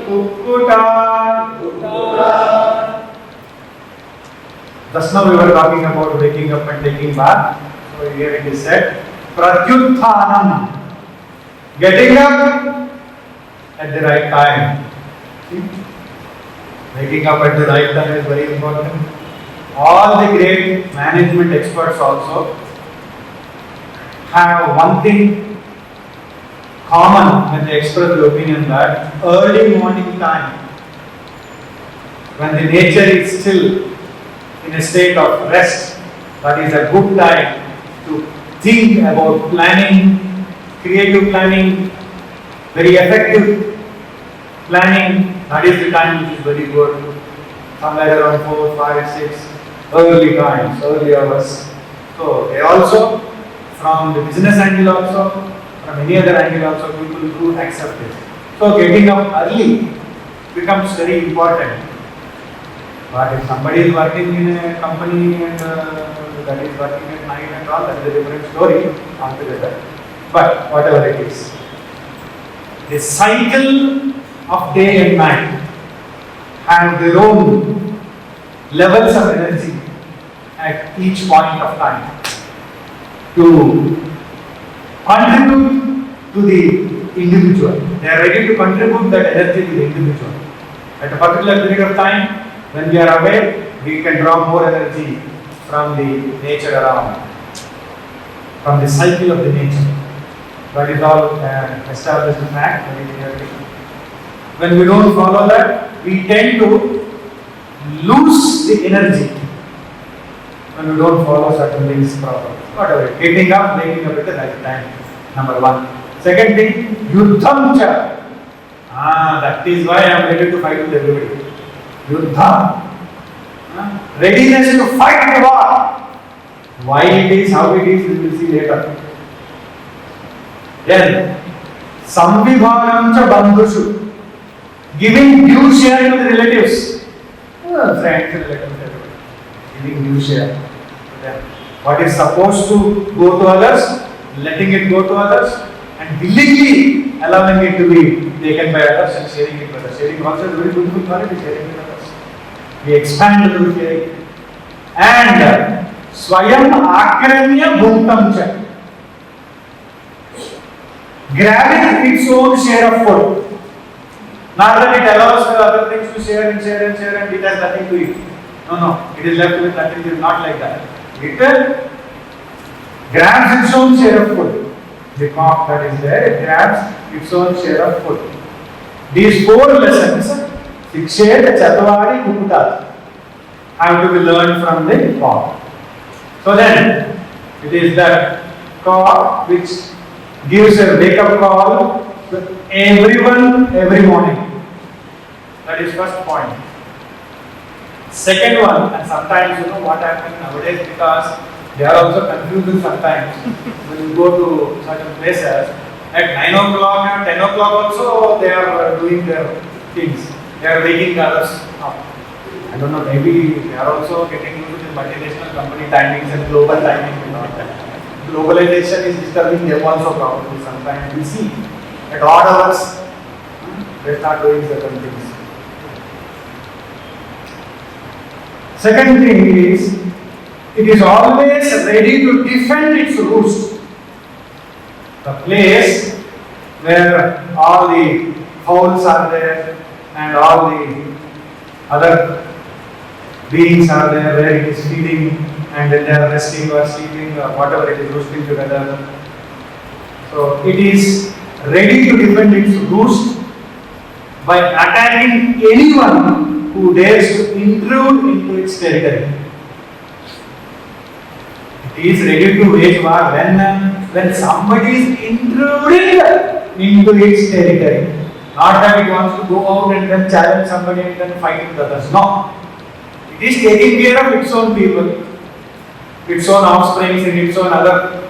kukudat. Just now we were talking about waking up and taking bath. So here it is said, pratyutthanam, getting up at the right time. See? Waking up at the right time is very important. All the great management experts also have one thing common when they express the opinion that early morning time, when the nature is still in a state of rest, that is a good time to think about planning, creative planning, very effective planning. That is the time which is very good. Somewhere around 4, 5, 6, early times, early hours. So they also, from the business angle also, from any other angle also, people do accept this. So getting up early becomes very important. But if somebody is working in a company and that is working at night and all, that is a different story altogether. But whatever it is, the cycle of day and night have their own levels of energy at each point of time to contribute to the individual. They are ready to contribute that energy to the individual. At a particular period of time, when we are awake, we can draw more energy from the nature around, from the cycle of the nature. That is all established fact, very clearly. When we don't follow that, we tend to lose the energy when we don't follow certain things properly. Whatever, getting up, waking up at the right time, number one. Second thing, yuddham cha. That is why I am ready to fight with everybody. Yuddha. Readiness to fight the war. Why it is, how it is, we will see later. Then, samvibhagam cha bandhushu. Giving due share to the relatives. Friends, relatives, everybody. Giving due share to them. What is supposed to go to others, letting it go to others, and willingly allowing it to be taken by others and sharing it with others. Sharing also is very beautiful quality, sharing with others. We expand the sharing. And swayam akramya bhuktam cha. Grabbing its own share of food. Not that it allows for other things to share and it has nothing to eat. No, it is left with nothing. It is not like that. It grabs its own share of food. The cock that is there, it grabs its own share of food. These 4 lessons, Sikshet, Chatvari, Kukutat, have to be learned from the call. So then, it is that call which gives a wake-up call to everyone every morning. That is first point. Second one, and sometimes you know what happens nowadays, because they are also confused sometimes when you go to certain places. At 9 o'clock and 10 o'clock also they are doing their things. They are waking others up. I don't know, maybe they are also getting into the multinational company timings and global timing. You know. Globalization is disturbing them also probably. Sometimes we see at odd hours they start doing certain things. Second thing is, it is always ready to defend its roost. The place where all the fowls are there and all the other beings are there, where it is feeding and then they are resting or sleeping or whatever it is, roosting together. So it is ready to defend its roost by attacking anyone who dares to intrude into its territory. It is ready to wage war when somebody is intruding into its territory. Not that it wants to go out and then challenge somebody and then fight with others. No. It is taking care of its own people, its own offspring, and its own other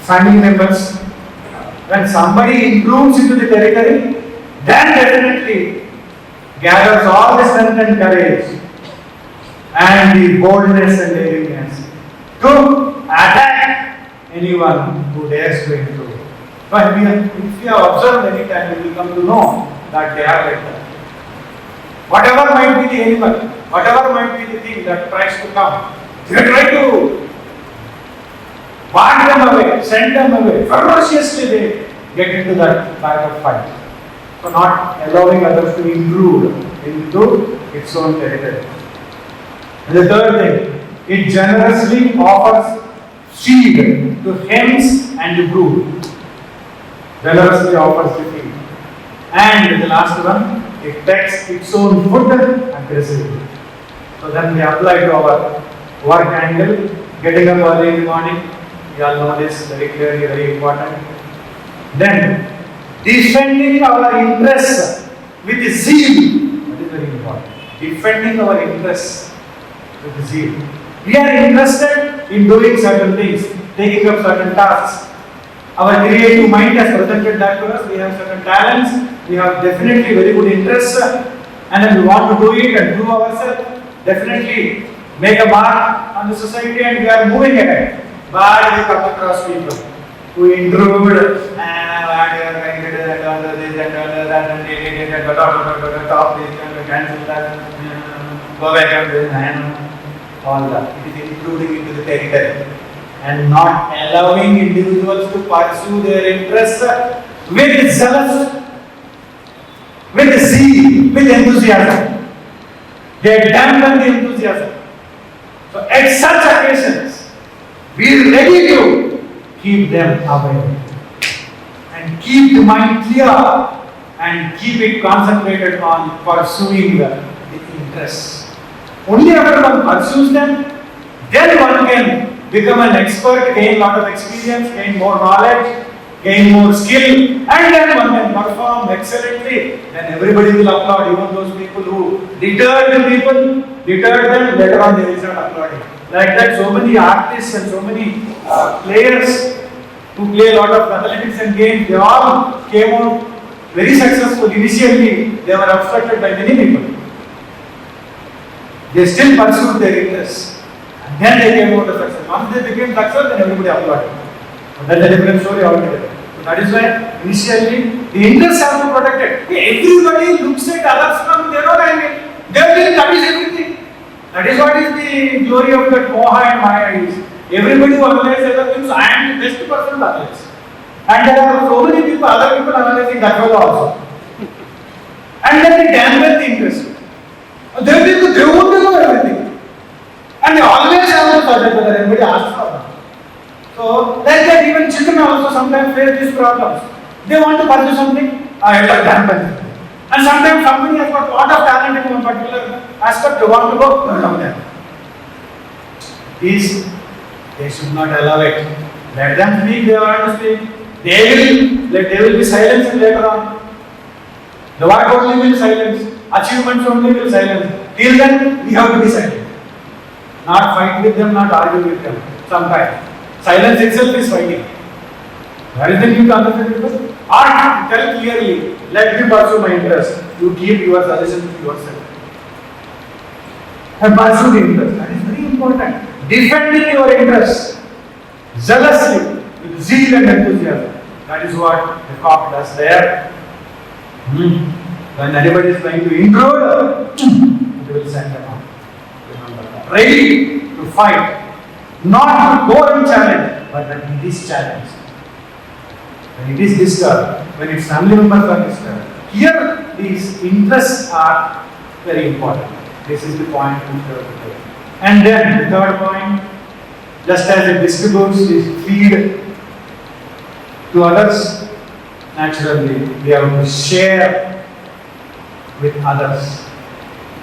family members. When somebody intrudes into the territory, then definitely gathers all the strength and courage and the boldness and daringness to attack anyone who dares to intrude. But if you have observed any time, you will come to know that they are like that. Whatever might be the animal, whatever might be the thing that tries to come, they try to ward them away, send them away. Ferociously they get into that type of fight. So not allowing others to intrude into its own territory. And the third thing, it generously offers feed to hens and to brood. Generously offers the feed. And the last one, it takes its own food aggressively. So then we apply to our work angle, getting up early in the morning. We all know this very clearly, very important. Then defending our interests with zeal. That is very important. Defending our interests with zeal. We are interested in doing certain things, taking up certain tasks. Our creative mind has presented that to us. We have certain talents. We have definitely very good interests, and then we want to do it and prove ourselves. Definitely make a mark on the society, and we are moving ahead. But we come across people who intrude and under this and under that and top this and cancel that, go back and this and all that. It is intruding into the territory and not allowing individuals to pursue their interests with zealous, with zeal, with enthusiasm. They dampen the enthusiasm. So at such occasions, be ready to keep them away and keep the mind clear and keep it concentrated on pursuing the interests. Only after one pursues them, then one can become an expert, gain a lot of experience, gain more knowledge, gain more skill, and then one can perform excellently. Then everybody will applaud, even those people who deterred them, later on they will start applauding. Like that, so many artists and so many players who play a lot of athletics and games, they all came out very successful. Initially, they were obstructed by many people. They still pursued their interests. And then they came out of success. Once they became successful, then everybody applauded. So that's a different story altogether. So that is why initially the interests have to be protected. Everybody looks at others from their own angle. They think that is everything. That is what is the glory of that moha and maya is. Everybody who analyzes other things, I am the best person to analyze. And there are so many people, other people analyzing that fellow also. And then they dampen the interest. They think they won't know everything. And they always have to subject whether everybody asks for them. So, like that, even children also sometimes face these problems. They want to pursue something, I have to dampen it. And sometimes somebody has got a lot of talent in one particular aspect, they want to go down there. They should not allow it. Let them speak, they want to speak. There will be silence later on. The work only will silence. Achievements only will silence. Till then, we have to be silent. Not fight with them, not argue with them. Sometimes. Silence itself is fighting. Where is the need to understand it? Or tell clearly, let me pursue my interest. You keep your suggestions to yourself. And pursue the interest. That is very important. Defending your interest zealously, with zeal and enthusiasm. That is what the cock does there. When anybody is trying to intrude, it will send them out. Remember that. Ready to fight. Not to go and challenge, but when it is challenged. When it is disturbed, when its family members are disturbed. Here, these interests are very important. This is the point we have to take. And then the third point, just as it distributes this feed to others, naturally we have to share with others.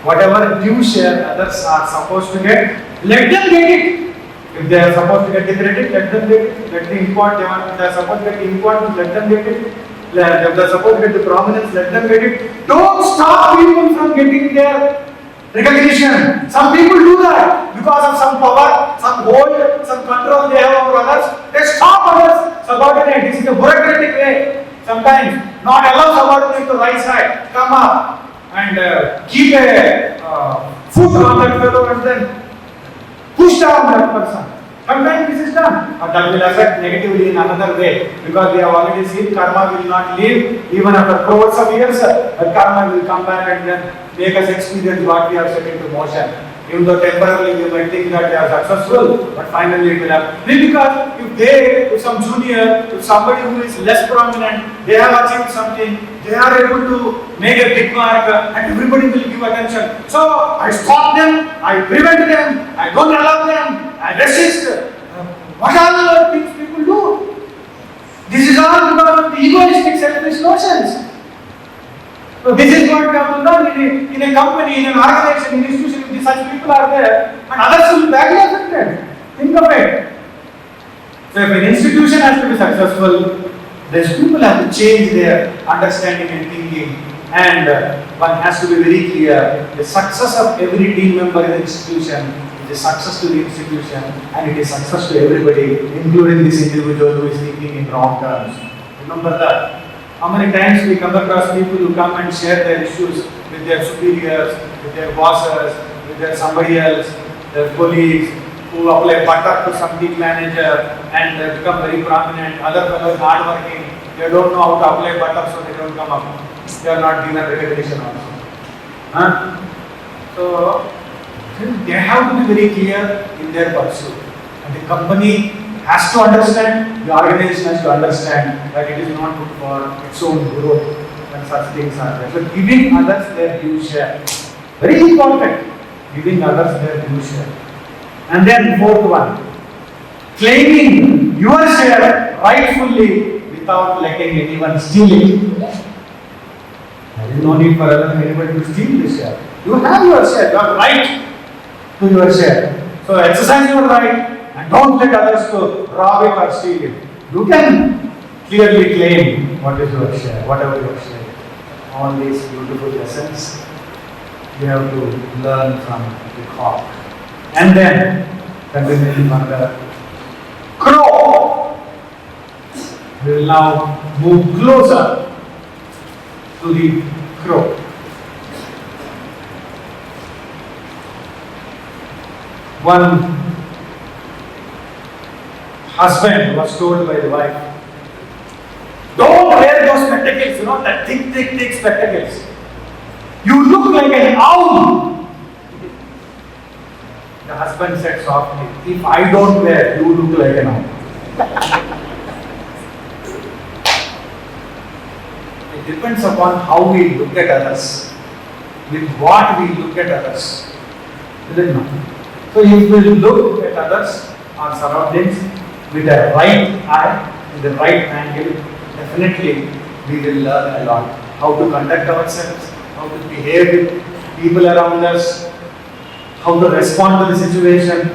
Whatever you share, others are supposed to get, let them get it. If they are supposed to get the credit, let them get it. Let the import, if they are supposed to get the importance, let them get it. If they are supposed to get the prominence, let them get it. Don't stop people from getting their recognition. Some people do that because of some power, some hold, some control they have over others. They stop others, subordinate. This is a bureaucratic way. Sometimes not allow subordinate to rise high, come up and keep a foot on that fellow and then push down that person. Sometimes this is done, but that will affect negatively in another way because we have already seen karma will not leave even after crores of years. But karma will come back and then make us experience what we have set into motion. Even though temporarily we might think that they are successful, but finally it will happen. Because if some junior, if somebody who is less prominent, they have achieved something, they are able to make a big mark and everybody will give attention. So I stop them, I prevent them, I don't allow them, I resist. What all things people do? This is all because of the egoistic selfish notions. So this is what comes down in a company, in an organization, in an institution, if such people are there, and others will be badly affected. Think of it. So if an institution has to be successful, these people have to change their understanding and thinking, and one has to be very clear. The success of every team member in the institution is a success to the institution, and it is success to everybody, including this individual who is thinking in wrong terms. Remember that. How many times we come across people who come and share their issues with their superiors, with their bosses, with their somebody else, their colleagues, who apply butter to some big manager and they become very prominent. Other fellows hardworking, they don't know how to apply butter, so they don't come up. They are not given recognition also. So they have to be very clear in their pursuit. And the company has to understand, the organization has to understand that it is not good for its own growth when such things are there. So giving others their due share. Very important. Giving others their due share. And then fourth one. Claiming your share rightfully without letting anyone steal it. There is no need for anybody to steal this share. You have your share. You have right to your share. So exercise your right. And don't let others to rob it or steal it. You can clearly claim what is your share, whatever your share. All these beautiful lessons you have to learn from the cock. And then, continuing on the crow, we will now move closer to the crow. One husband was told by the wife, don't wear those spectacles, that thick spectacles. You look like an owl. The husband said softly, if I don't wear, you look like an owl. It depends upon how we look at others, with what we look at others. Is it not? So if we look at others, our surroundings, with the right eye, with the right angle, definitely we will learn a lot. how to conduct ourselves, how to behave with people around us, how to respond to the situation.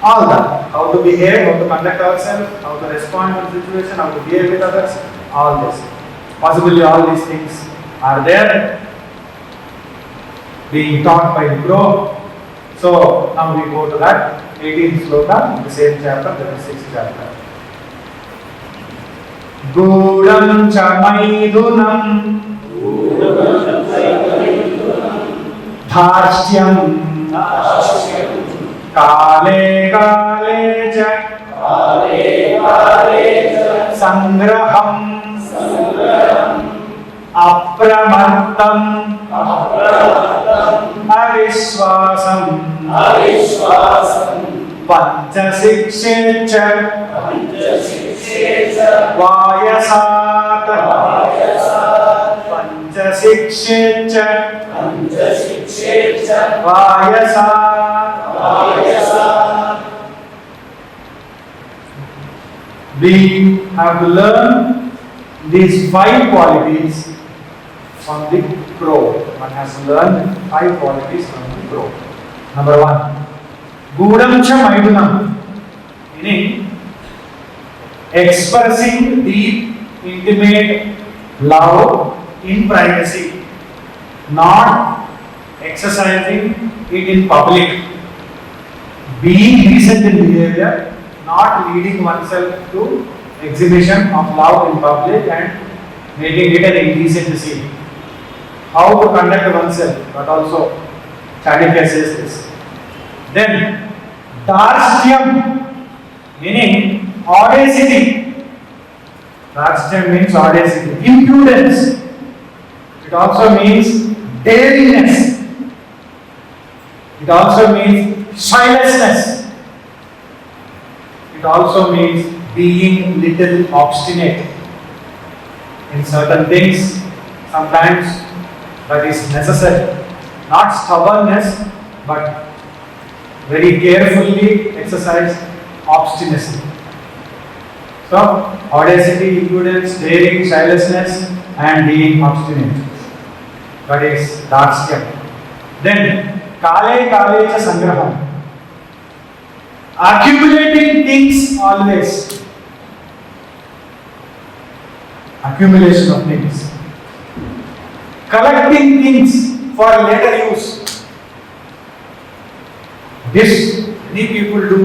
All that. How to behave, how to conduct ourselves, how to respond to the situation, how to behave with others, all this. Possibly all these things are there, being taught by the Guru. So now we go to that 18th sloka, the same chapter, that is 6th chapter. Gudam cha maidunam dharshyam kale kale cha sangraham apramartam aviswasam panchasikshecha vayasat panchasikshecha vayasat. We have to learn these 5 qualities from the Guru. One has to learn 5 qualities from the Guru. Number 1, Gudam cha maidunam, meaning expressing deep, intimate love in privacy, not exercising it in public, being decent in behavior, not leading oneself to exhibition of love in public and making it an indecent scene. How to conduct oneself, but also Chanakya says this. Then, Darshyam, meaning audacity. Darshyam means audacity. Impudence. It also means daringness. It also means shylessness. It also means being little obstinate in certain things. Sometimes that is necessary. Not stubbornness, but very carefully exercise obstinacy. So, audacity, impudence, daring, shylessness, and being obstinate. That is Darshyam. Then, Kale Kale cha Sangraham. Accumulating things always. Accumulation of things. Collecting things for later use. This many people do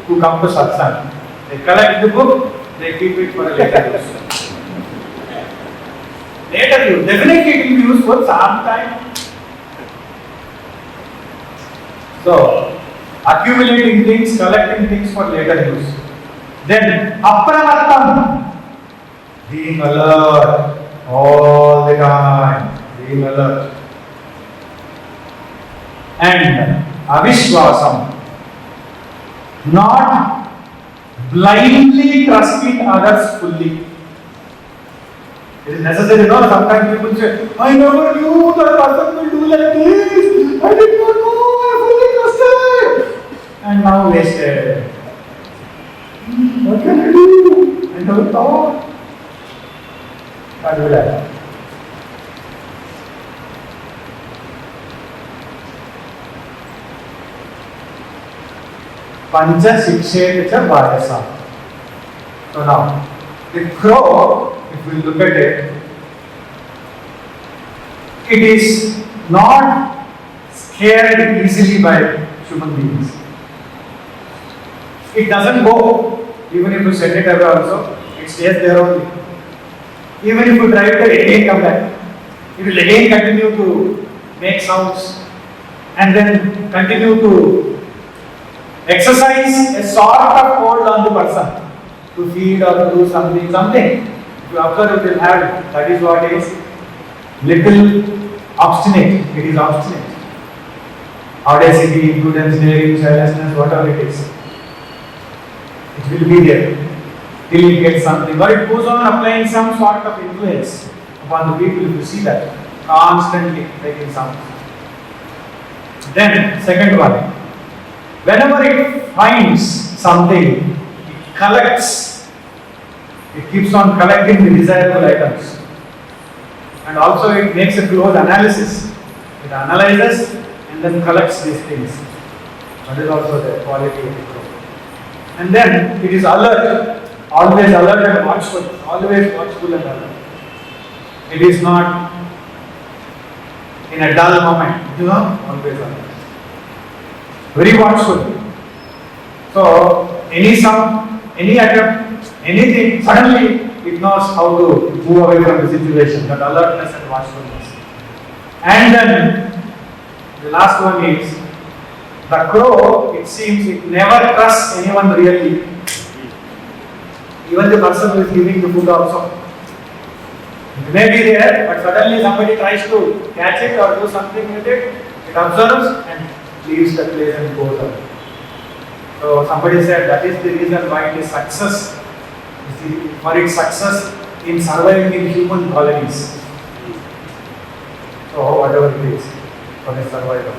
who come to satsang. They collect the book, they keep it for a later use. Later use. Definitely it will be used for some time. So, accumulating things, collecting things for later use. Then, apramartam, being alert all the time, being alert. And avishwasam, not blindly trusting others fully. It is necessary, no? Sometimes people say, I never knew that person will do like this. I did not know, I fully trusted. And now wasted. What can I do? I never thought. Can't do that. Pancha Shikshet cha Vayasa. So now, the crow, if we look at it, it is not scared easily by human beings. It doesn't go, even if you send it away also, it stays there only. Even if you drive it again come back, it will again continue to make sounds and then continue to exercise a sort of hold on the person to feed or to do something. If you observe, it will have, that is what is little obstinate. It is obstinate. Audacity, impudence, daring, shylessness, whatever it is. It will be there till it gets something. Or it goes on applying some sort of influence upon the people. You see that constantly taking sounds. Then, second one. Whenever it finds something, it collects. It keeps on collecting the desirable items. And also it makes a close analysis. It analyzes and then collects these things. That is also the quality of the crow. And then it is alert, always alert and watchful, always watchful and alert. It is not in a dull moment, always alert. Very watchful. So, any sound, any attempt, anything, suddenly it knows how to move away from the situation, that alertness and watchfulness. And then, the last one is, the crow, it seems, it never trusts anyone really. Even the person who is giving the food also. It may be there, but suddenly somebody tries to catch it or do something with it, it observes and leaves the place and goes away. So somebody said that is the reason why it is success. For its success in surviving in human colonies. So whatever it is, for the survival.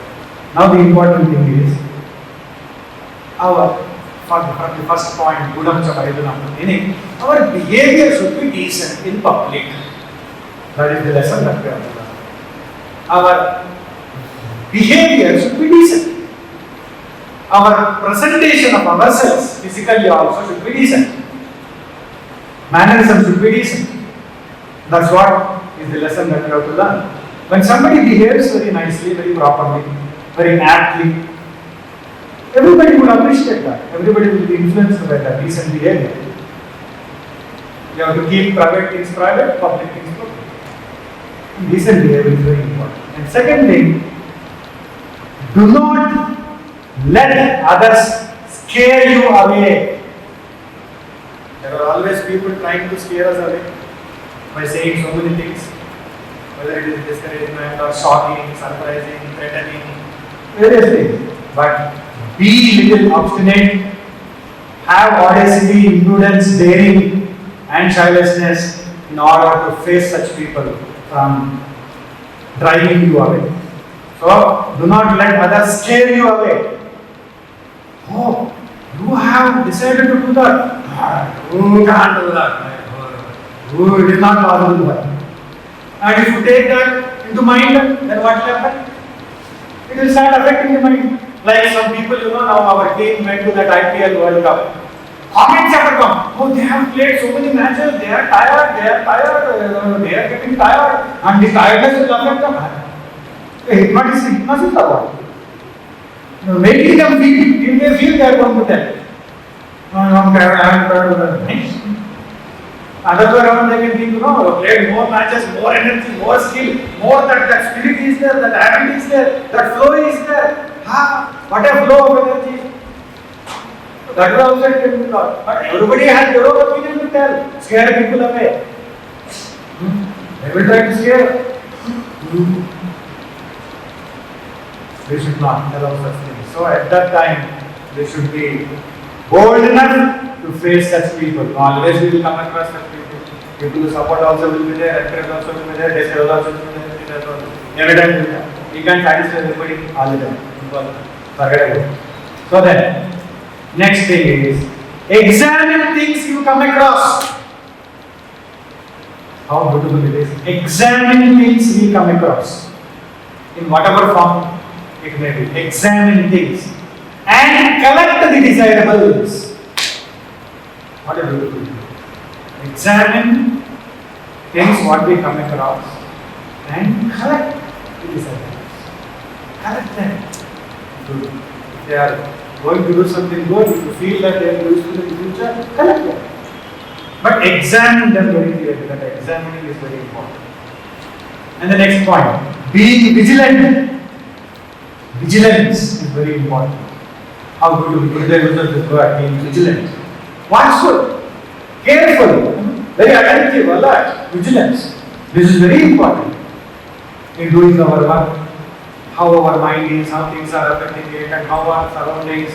Now the important thing is, from the first point, Gudam Chapaidunam, meaning our behavior should be decent in public. That is the lesson that we have to learn. Our behavior should be decent. Our presentation of ourselves, physically also, should be decent. Mannerism should be decent. That's what is the lesson that we have to learn. When somebody behaves very nicely, very properly, very aptly, everybody would appreciate that. Everybody will be influenced by that decent behavior. You have to keep private things private, public things public. Decent behavior is very important. And second thing, do not let others scare you away. There are always people trying to scare us away by saying so many things, whether it is discouragement or shocking, surprising, threatening, various things. But be little obstinate, have audacity, impudence, daring, and childishness in order to face such people from driving you away. So, do not let others scare you away. Oh, you have decided to do that. You can't do that. It is not possible to do that. And if you take that into mind, then what will happen? It will start affecting the mind. Like some people, now our team went to that IPL World Cup. Comments have come. Oh, they have played so many matches, they are tired, they are getting tired, and the tiredness will affect them. Hypnosis or what? Making them feel, if they feel they are going to tell. I'm tired. Other way around, they can think, played more matches, more energy, more skill, more that spirit is there, that habit is there, that flow is there. What a flow of energy. That is also it can be taught. But everybody has their own opinion to tell. Scare people away. They will try to scare. They should not allow such things. So at that time, they should be bold enough to face such people. Always we will come across such people. People who support also will be there, encourage also will be there, discourage also will be there. Every time will be there. You can't satisfy everybody all the time. Forget about it. So then, next thing is, examine things you come across. How beautiful it is. Examine things we come across. In whatever form it may be. Examine things. And collect the desirables. What a beautiful thing. Examine things what we come across. And collect the desirables. Collect them. If they are going to do something good, if you feel that they are useful in the future, collect them. But examine them very clearly. That examining is very important. And the next point, be vigilant. Vigilance is very important. How good to be this word, being vigilant. Watchful, careful, very attentive, alert, vigilance. This is very important in doing our work. How our mind is, how things are affecting it, and how our surroundings,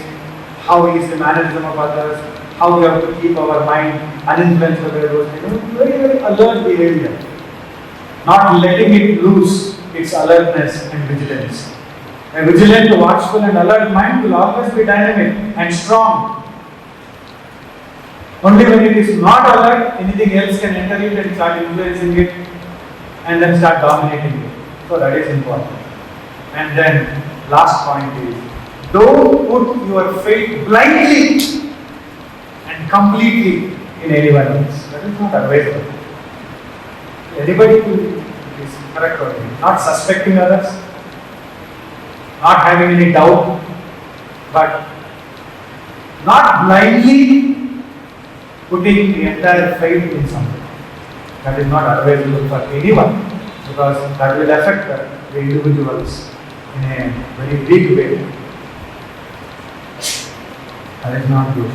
how is the mannerism of others, how we have to keep our mind uninfluenced by those things. Very, very alert behavior. Not letting it lose its alertness and vigilance. A vigilant, watchful, and alert mind will always be dynamic and strong. Only when it is not alert, anything else can enter it and start influencing it. and then start dominating you. So that is important. And then last point is, don't put your faith blindly and completely in anyone else. That is not advisable. Anybody is correct or not suspecting others, not having any doubt, but not blindly putting the entire faith in something. That is not advisable for anyone, because that will affect the individuals in a very big way. That is not good.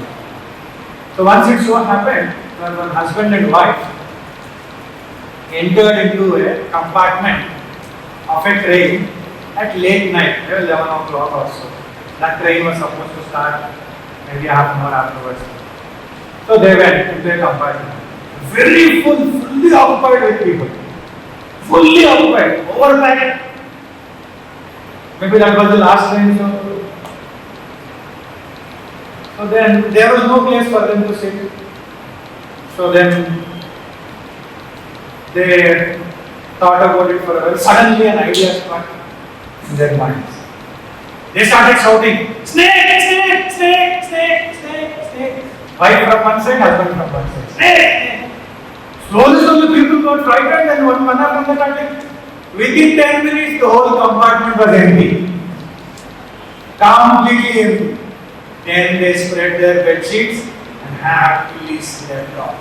So once it so happened that one husband and wife entered into a compartment of a train at late night, 11 o'clock or so. That train was supposed to start maybe half an hour afterwards. So they went into a compartment. Very full, fully occupied with people. Fully occupied, overpacked. Maybe that was the last train. So then there was no place for them to sit. So then they thought about it for a while. Suddenly an idea struck in their minds. They started shouting, snake, snake, snake, snake, snake, snake. Wife from one side, husband from one side. Snake! Slowly people got frightened and one after the other. Within 10 minutes, the whole compartment was empty. Completely empty. Then they spread their bed sheets and happily slept off.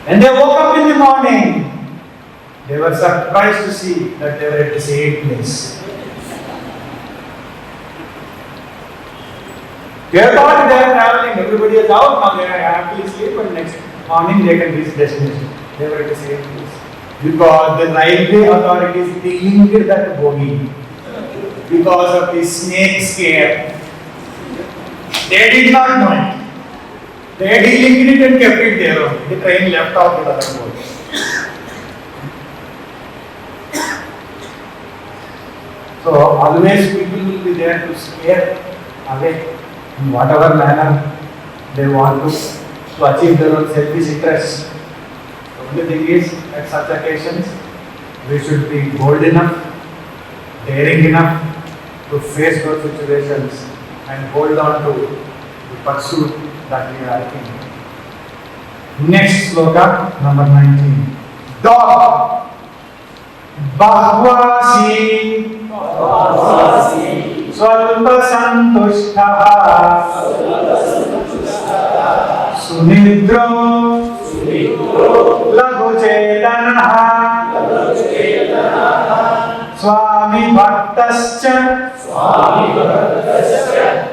When they woke up in the morning, they were surprised to see that they were at the same place. They thought they are traveling, everybody is out, now they are happily sleep, and next morning they can reach destination. They were at the same place. Because the railway authorities delinked that bogie because of the snake scare. They did not know it. They delinked it and kept it there only. The train left off with other boats. So always people will be there to scare away in whatever manner they want to achieve their own selfish interests. The only thing is, at such occasions, we should be bold enough, daring enough to face those situations and hold on to the pursuit that we are in. Next sloka, number 19. Dog. Bahvasi Svalpa Santushtha Sunidro Lagu Chetanaha Swami Bhaktascha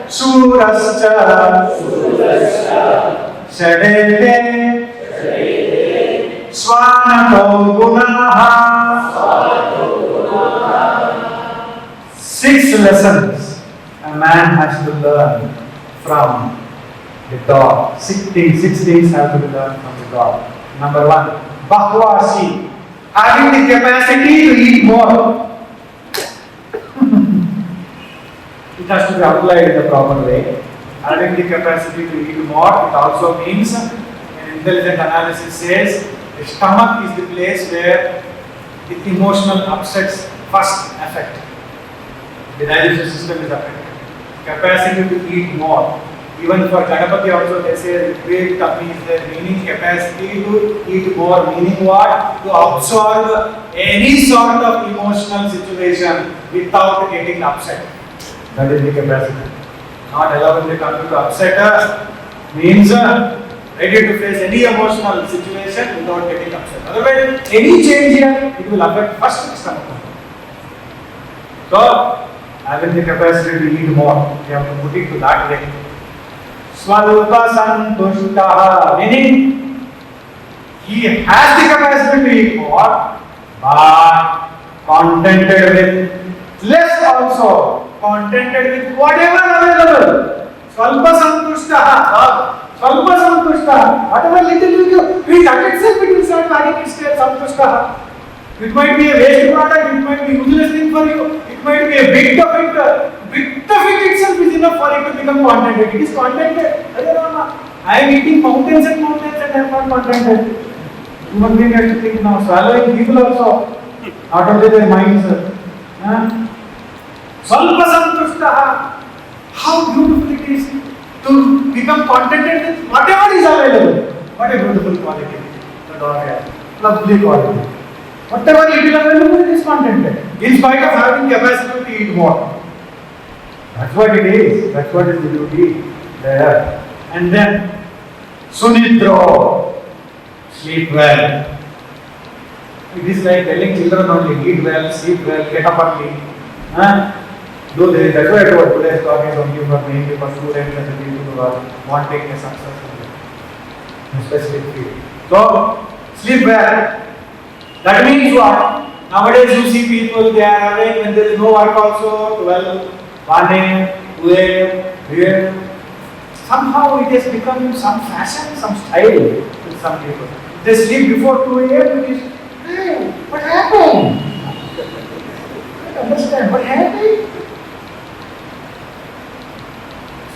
Surascha Shadete Swanato Gunaha. 6 lessons a man has to learn from the dog. 6 things have to be learned from the dog. Number 1, Bahvasi, having the capacity to eat more. It has to be applied in the proper way. Having the capacity to eat more, it also means, an intelligent analysis says, the stomach is the place where the emotional upsets first affect. The digestion system is affected. Capacity to eat more. Even for Ganapati also they say great tummy is there, meaning capacity to eat more, meaning what? To absorb any sort of emotional situation without getting upset. That is the capacity. Not allowing the tummy to upset us means ready to face any emotional situation without getting upset. Otherwise, any change here, it will affect first the stomach. So, having the capacity to eat more, we have to put it to that way. Svalpa Santushtaha, meaning he has the capacity to eat more, but contented with less also, contented with whatever available. Svalpa Santushtaha. Svalpa Santushtaha. Whatever little you give, with that itself it will start valuing its Santushtaha. It might be a waste product, it might be useless thing for you, it might be a bit of it itself is enough for it to become contented. It is contented. I am eating mountains and I am not contented. Human being has to think now. Swallowing people also, not only their minds. Svalpa santushtaha. How beautiful it is to become contented with whatever is available. What a beautiful quality the dog has. Lovely quality. Whatever it is available, it is contented. In spite of having capacity to eat more. That's what it is. That's what is the beauty there. And then, sunidro, sleep well. It is like telling children only, eat well, sleep well, get up early. Do this. That's why I told today's talk is only for mainly for students and the people who are wanting a success in a specific field. So, sleep well. That means what? Nowadays you see people, they are awake when there is no work also, 12, 1 a.m., 2 a.m., 3 a.m. Somehow it has become some fashion, some style with some people. They sleep before 2 a.m. It is, hey, what happened? I don't understand, what happened?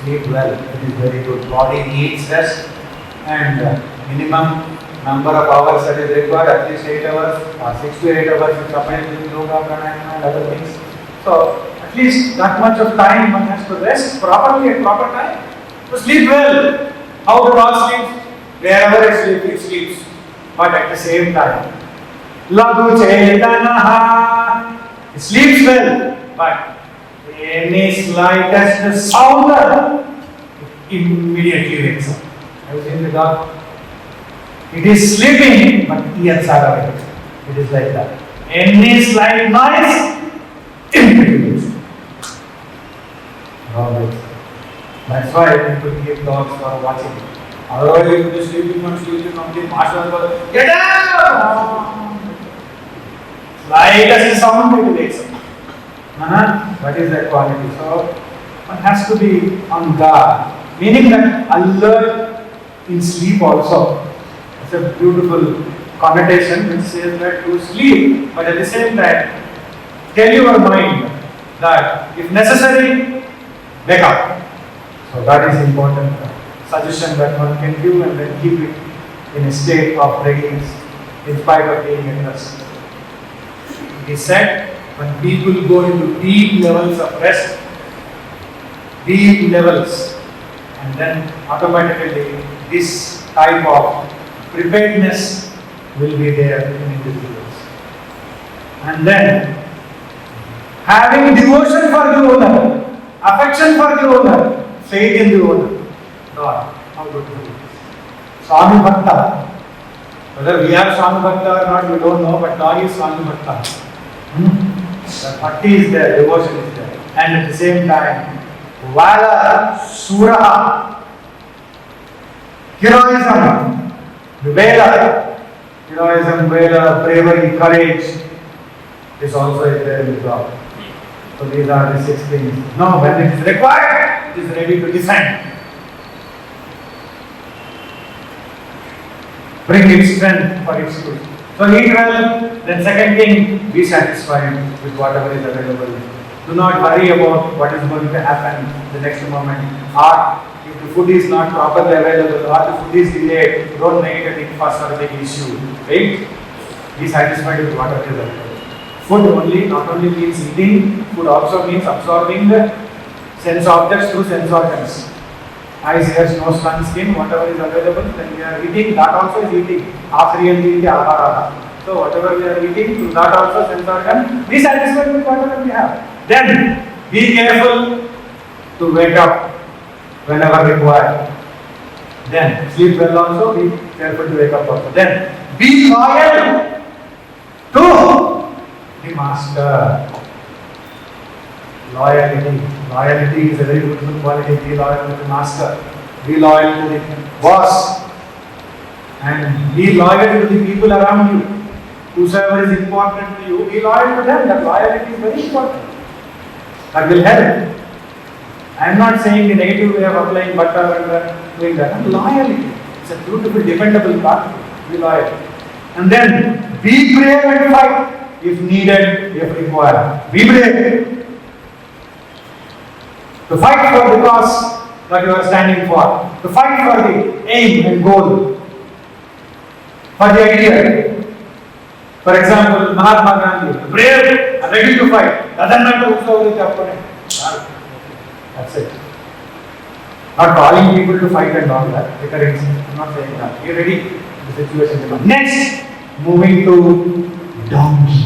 Sleep well, it is very good. Body needs rest and minimum number of hours that is required, at least 8 hours, 6 to 8 hours is combined with yoga, pranayama and other things. So, at least that much of time one has to rest properly at proper time. So, sleep well. How the dog sleeps? Wherever it sleeps. But at the same time, Ladhu Chetanaha. It sleeps well, but any slightest sound, it immediately wakes up. Have you seen the dog? It is sleeping, but ears are awake. It is like that. Any slight noise, immediately wakes up. Always. That's why people keep dogs for watching. Otherwise, if you are sleeping, the master will get up! Slightest sound, it wakes up. That is that quality. So, one has to be on guard. Meaning that alert in sleep also. It's a beautiful connotation which says that you sleep, but at the same time, tell your mind that if necessary, wake up. So that is important suggestion that one can give and then keep it in a state of readiness in spite of being at rest. It is said when people go into deep levels of rest, deep levels, and then automatically this type of preparedness will be there in individuals. And then having devotion for the owner, affection for the owner, faith in the owner. God, how beautiful it is. Swami Bhakta. Whether we are Swami Bhakta or not, we don't know, but dog is Swami Bhakta. The bhakti is there, devotion is there. And at the same time, valor, sura, heroism, valor, heroism, valor, bravery, courage is also there in the dog. So these are the 6 things. No, when it is required, it is ready to descend. Bring its strength for its use. So eat well, then second thing, be satisfied with whatever is available. Do not worry about what is going to happen the next moment. Or if the food is not properly available or the food is delayed, don't make it a big fuss or a big issue. Right? Be satisfied with whatever is available. Food only not only means eating, food also means absorbing the sense objects through sense organs. Eyes, ears, nose, tongue, skin, whatever is available, then we are eating, that also is eating. Afriyan ahara. So whatever we are eating, through that also sense organ, be satisfied with whatever we have. Then be careful to wake up whenever required. Then sleep well also, be careful to wake up also. Then be loyal to the master. Loyalty. Loyalty is a very beautiful quality. Be loyal to the master. Be loyal to the boss. And be loyal to the people around you. Whosoever is important to you, be loyal to them. That loyalty is very important. That will help. I am not saying the negative way of applying butter and doing that. Loyalty. It's a beautiful, dependable quality. Be loyal. And then be brave and fight if needed, if required. Be brave. To fight for the cause that you are standing for. To fight for the aim and goal. for the idea. For example, Mahatma Gandhi, brave and ready to fight. Doesn't matter who's over the opponent. That's it. Not calling people to fight and all that. I'm not saying that. Be ready. The situation. Next, moving to donkey.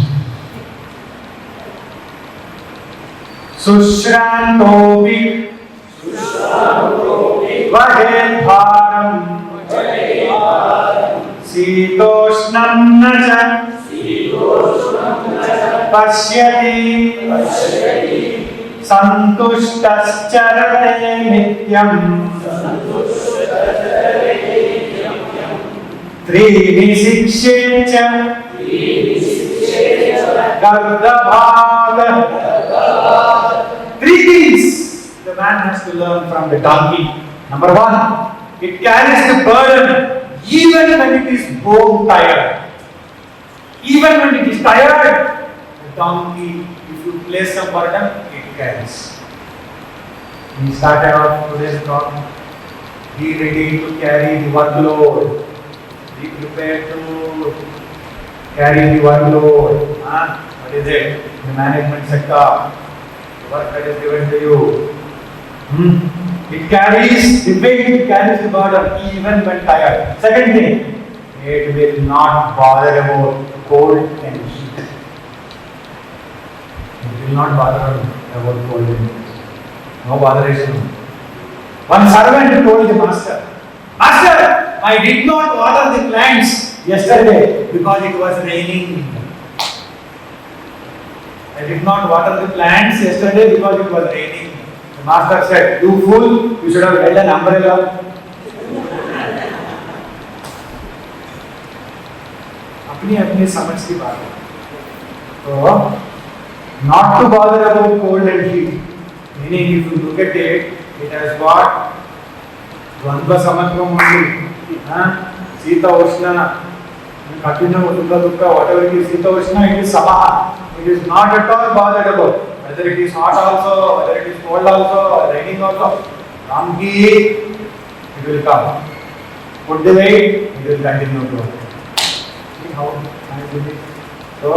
Sushrantovi Vahe Bharam Sitoshnam Naja Pashyati Santushtascharate Nityam Trini Sikshecha Gardabhaga. Three things the man has to learn from the donkey. Number one, it carries the burden even when it is bone tired. Even when it is tired, the donkey, if you place some burden, it carries. We started off today's talk. Be ready to carry the workload. Be prepared to carry the workload. What is it? The management sector. The work that is given to you. It carries the weight, it carries the burden even when tired. Second thing, it will not bother about cold and heat. It will not bother about cold and heat. No botheration. One servant told the master, Master, I did not water the plants yesterday because it was raining. I did not water the plants yesterday because it was raining. The master said, You fool, you should have held an umbrella. अपनी समझ की बात है. So, not to bother about cold and heat. Meaning, if you look at it, it has got Dvandva Samatvam only. Sita Ushna, Katina Ushna Dukka, whatever it is, Sita Ushna, it is Samaha. It is not at all bothered about. Whether it is hot also, whether it is cold also, or raining also. Donkey, it will come. Put the weight, it will continue to work. See how nice it is. So,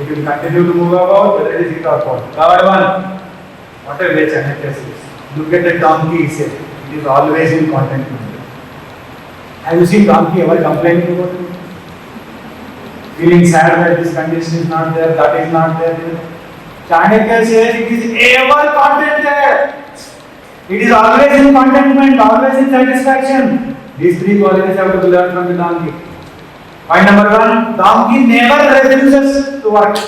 it will continue to move about, whether it is heat or cold. Third one, what a way Chanakya says. Look at the donkey, he says. It is always in contentment. Have you seen donkey ever complaining about it? Feeling sad that this condition is not there, that is not there. Chanakya says it is ever contented. It is always in contentment, always in satisfaction. These three qualities have to be learned from the donkey. Point number one, donkey never refuses to work.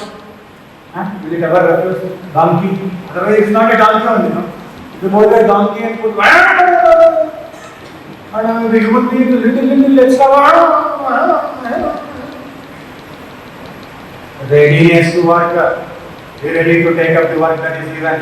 Will it ever refuse? Donkey. Otherwise, it's not a donkey only, no? If you hold a donkey and put and the human being little extra readiness to work. Be ready to take up the work that is given,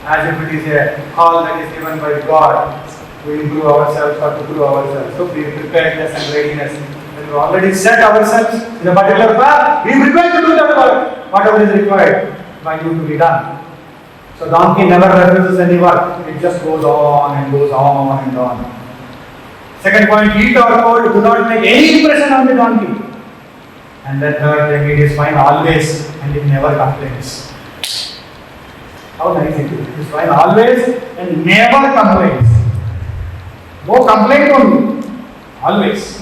as if it is a call that is given by God to improve ourselves or to grow ourselves. So be preparedness and readiness. When we already set ourselves in a particular path, be prepared to do that work, whatever is required by you to be done. So donkey never refuses any work. It just goes on and goes on and on. Second point, heat or cold do not make any impression on the donkey. And the third thing, it is fine always and it never complains. How nice it is. It is fine always and never complains. No complaint only. Always.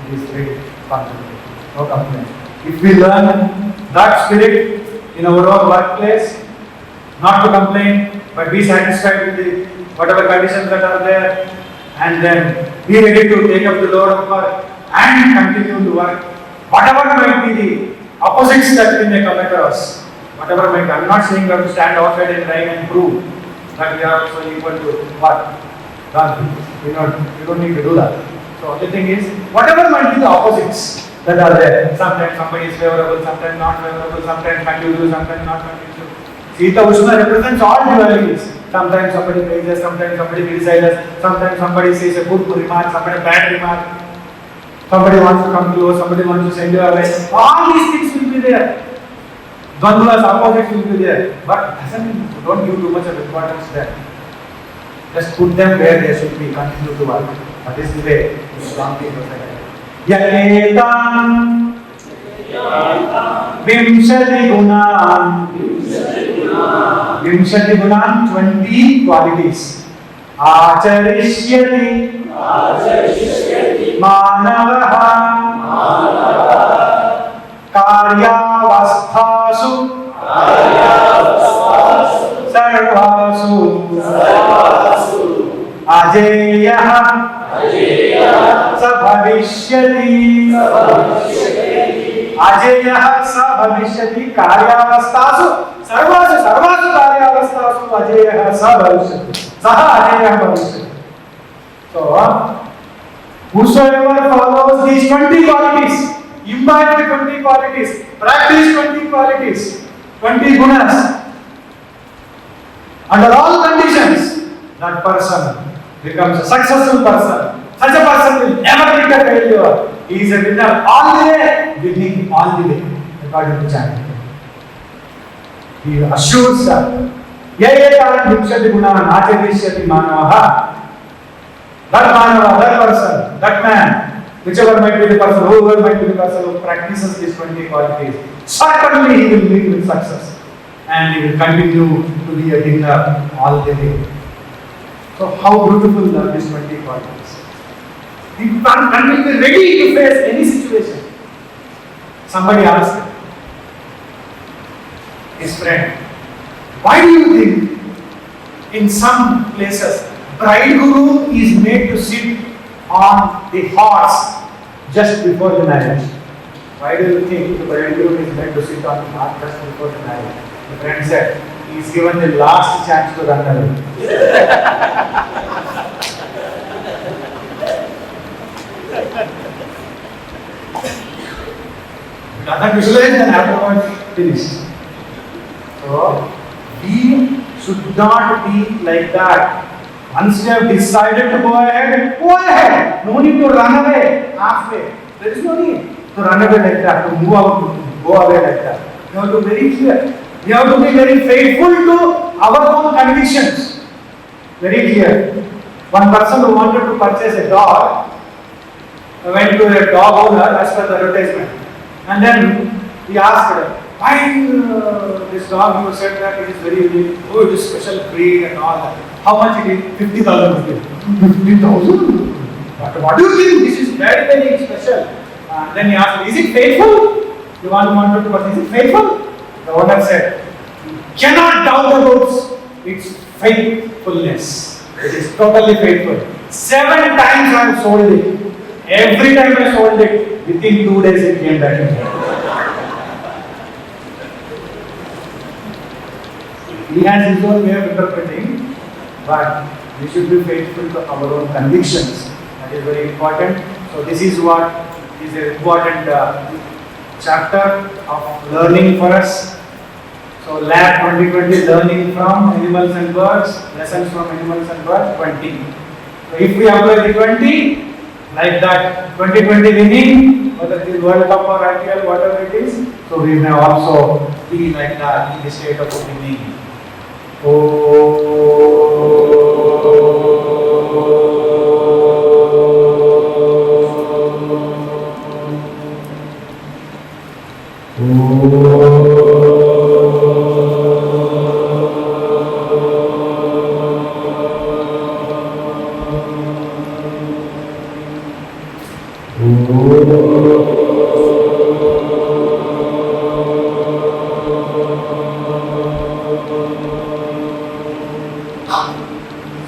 It is very confident. No complaint. If we learn that spirit in our own workplace, not to complain, but be satisfied with the whatever conditions that are there, and then be ready to take up the load of work and continue to work. Whatever might be the opposites that we may come across, whatever might, I am not saying we have to stand outside and try and prove that we are also equal to what? Done. We don't need to do that. So the thing is, whatever might be the opposites that are there, sometimes somebody is favorable, sometimes not favorable, sometimes conducive, sometimes not conducive. Sita Ushna represents all dualities. Sometimes somebody praises, sometimes somebody criticizes, sometimes somebody says a good remark, somebody a bad remark. Somebody wants to come close, somebody wants to send you away. All these things will be there. Dvandvas, opposites will be there. But don't give too much of importance there. Just put them where they should be, continue to work. That is the way Swami Chidatmanandha. Yaketan Vimshati Gunan. Vimshati Gunan, 20 qualities. Acharishyati Manavaha Karyavasthasu Sarvasu Ajeyaha Sabhavishyati Ajeyaha Sabhavishyati Karyavasthasu Sarvasu Karyavasthasu Ajeyaha Sabhavishyati Saha Ajeyaha Bhavishyati. So, whosoever follows these 20 qualities, imbibe the 20 qualities, practice 20 qualities, 20 gunas, under all conditions, that person becomes a successful person. Such a person will never be a failure. He is a winner all the way, winning all the way, according to Chanakya. He assures that Yayetan Vimshati Gunan Acharishyati Manavaha. That manava, that person, that man, whichever might be the person, whoever might be the person who practices these 20 qualities, certainly he will meet with success and he will continue to be a winner all the way. So how beautiful are these 20 qualities? He will be ready to face any situation. Somebody asked his friend, why do you think in some places bridegroom is made to sit on the horse just before the marriage? Why do you think the bridegroom is made to sit on the horse just before the marriage? The friend said, he is given the last chance to run away. Nothing visualized and afterwards finished. So, we should not be like that. Once you have decided to go ahead, go ahead. No need to run away halfway. There is no need to run away like that, to move out, to go away like that. You have to be very clear. We have to be very faithful to our own convictions. Very clear. One person who wanted to purchase a dog went to a dog owner as per the advertisement. And then he asked her, why this dog? You said that it is very unique. Oh, it is special breed and all that. How much it is? 50,000 rupees. 50,000? What do you think? This is very, very special. Then he asked, is it faithful? The one wanted to purchase, is it faithful? The owner said, you cannot doubt about its faithfulness. It is totally faithful. 7 times I have sold it. Every time I sold it, within 2 days it came back again. He has his own way of interpreting, but we should be faithful to our own convictions. That is very important. So this is what is an important chapter of learning for us. So Lab 2020, learning from animals and birds, lessons from animals and birds, 20. So if we apply the 20, like that 2020 winning, whether it is World Cup or IPL, whatever it is, so we may also be like that in the state of winning.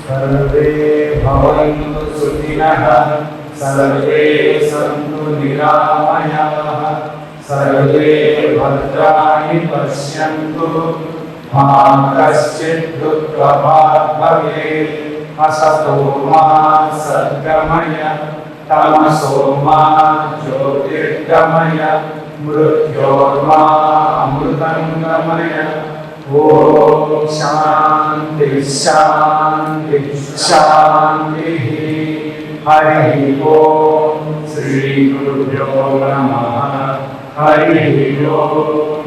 Sarve bhavantu sukhinah, sarve santu niramayah, sarve bhadrani pashyantu, ma kaschid dukkha bhavet, asato ma sadgamaya, tamaso ma jyotirgamaya, mrutyorma amrutangamaya. Om Shanti Shanti Shanti. Hari Om. Shri Guru Namah. Hari Om.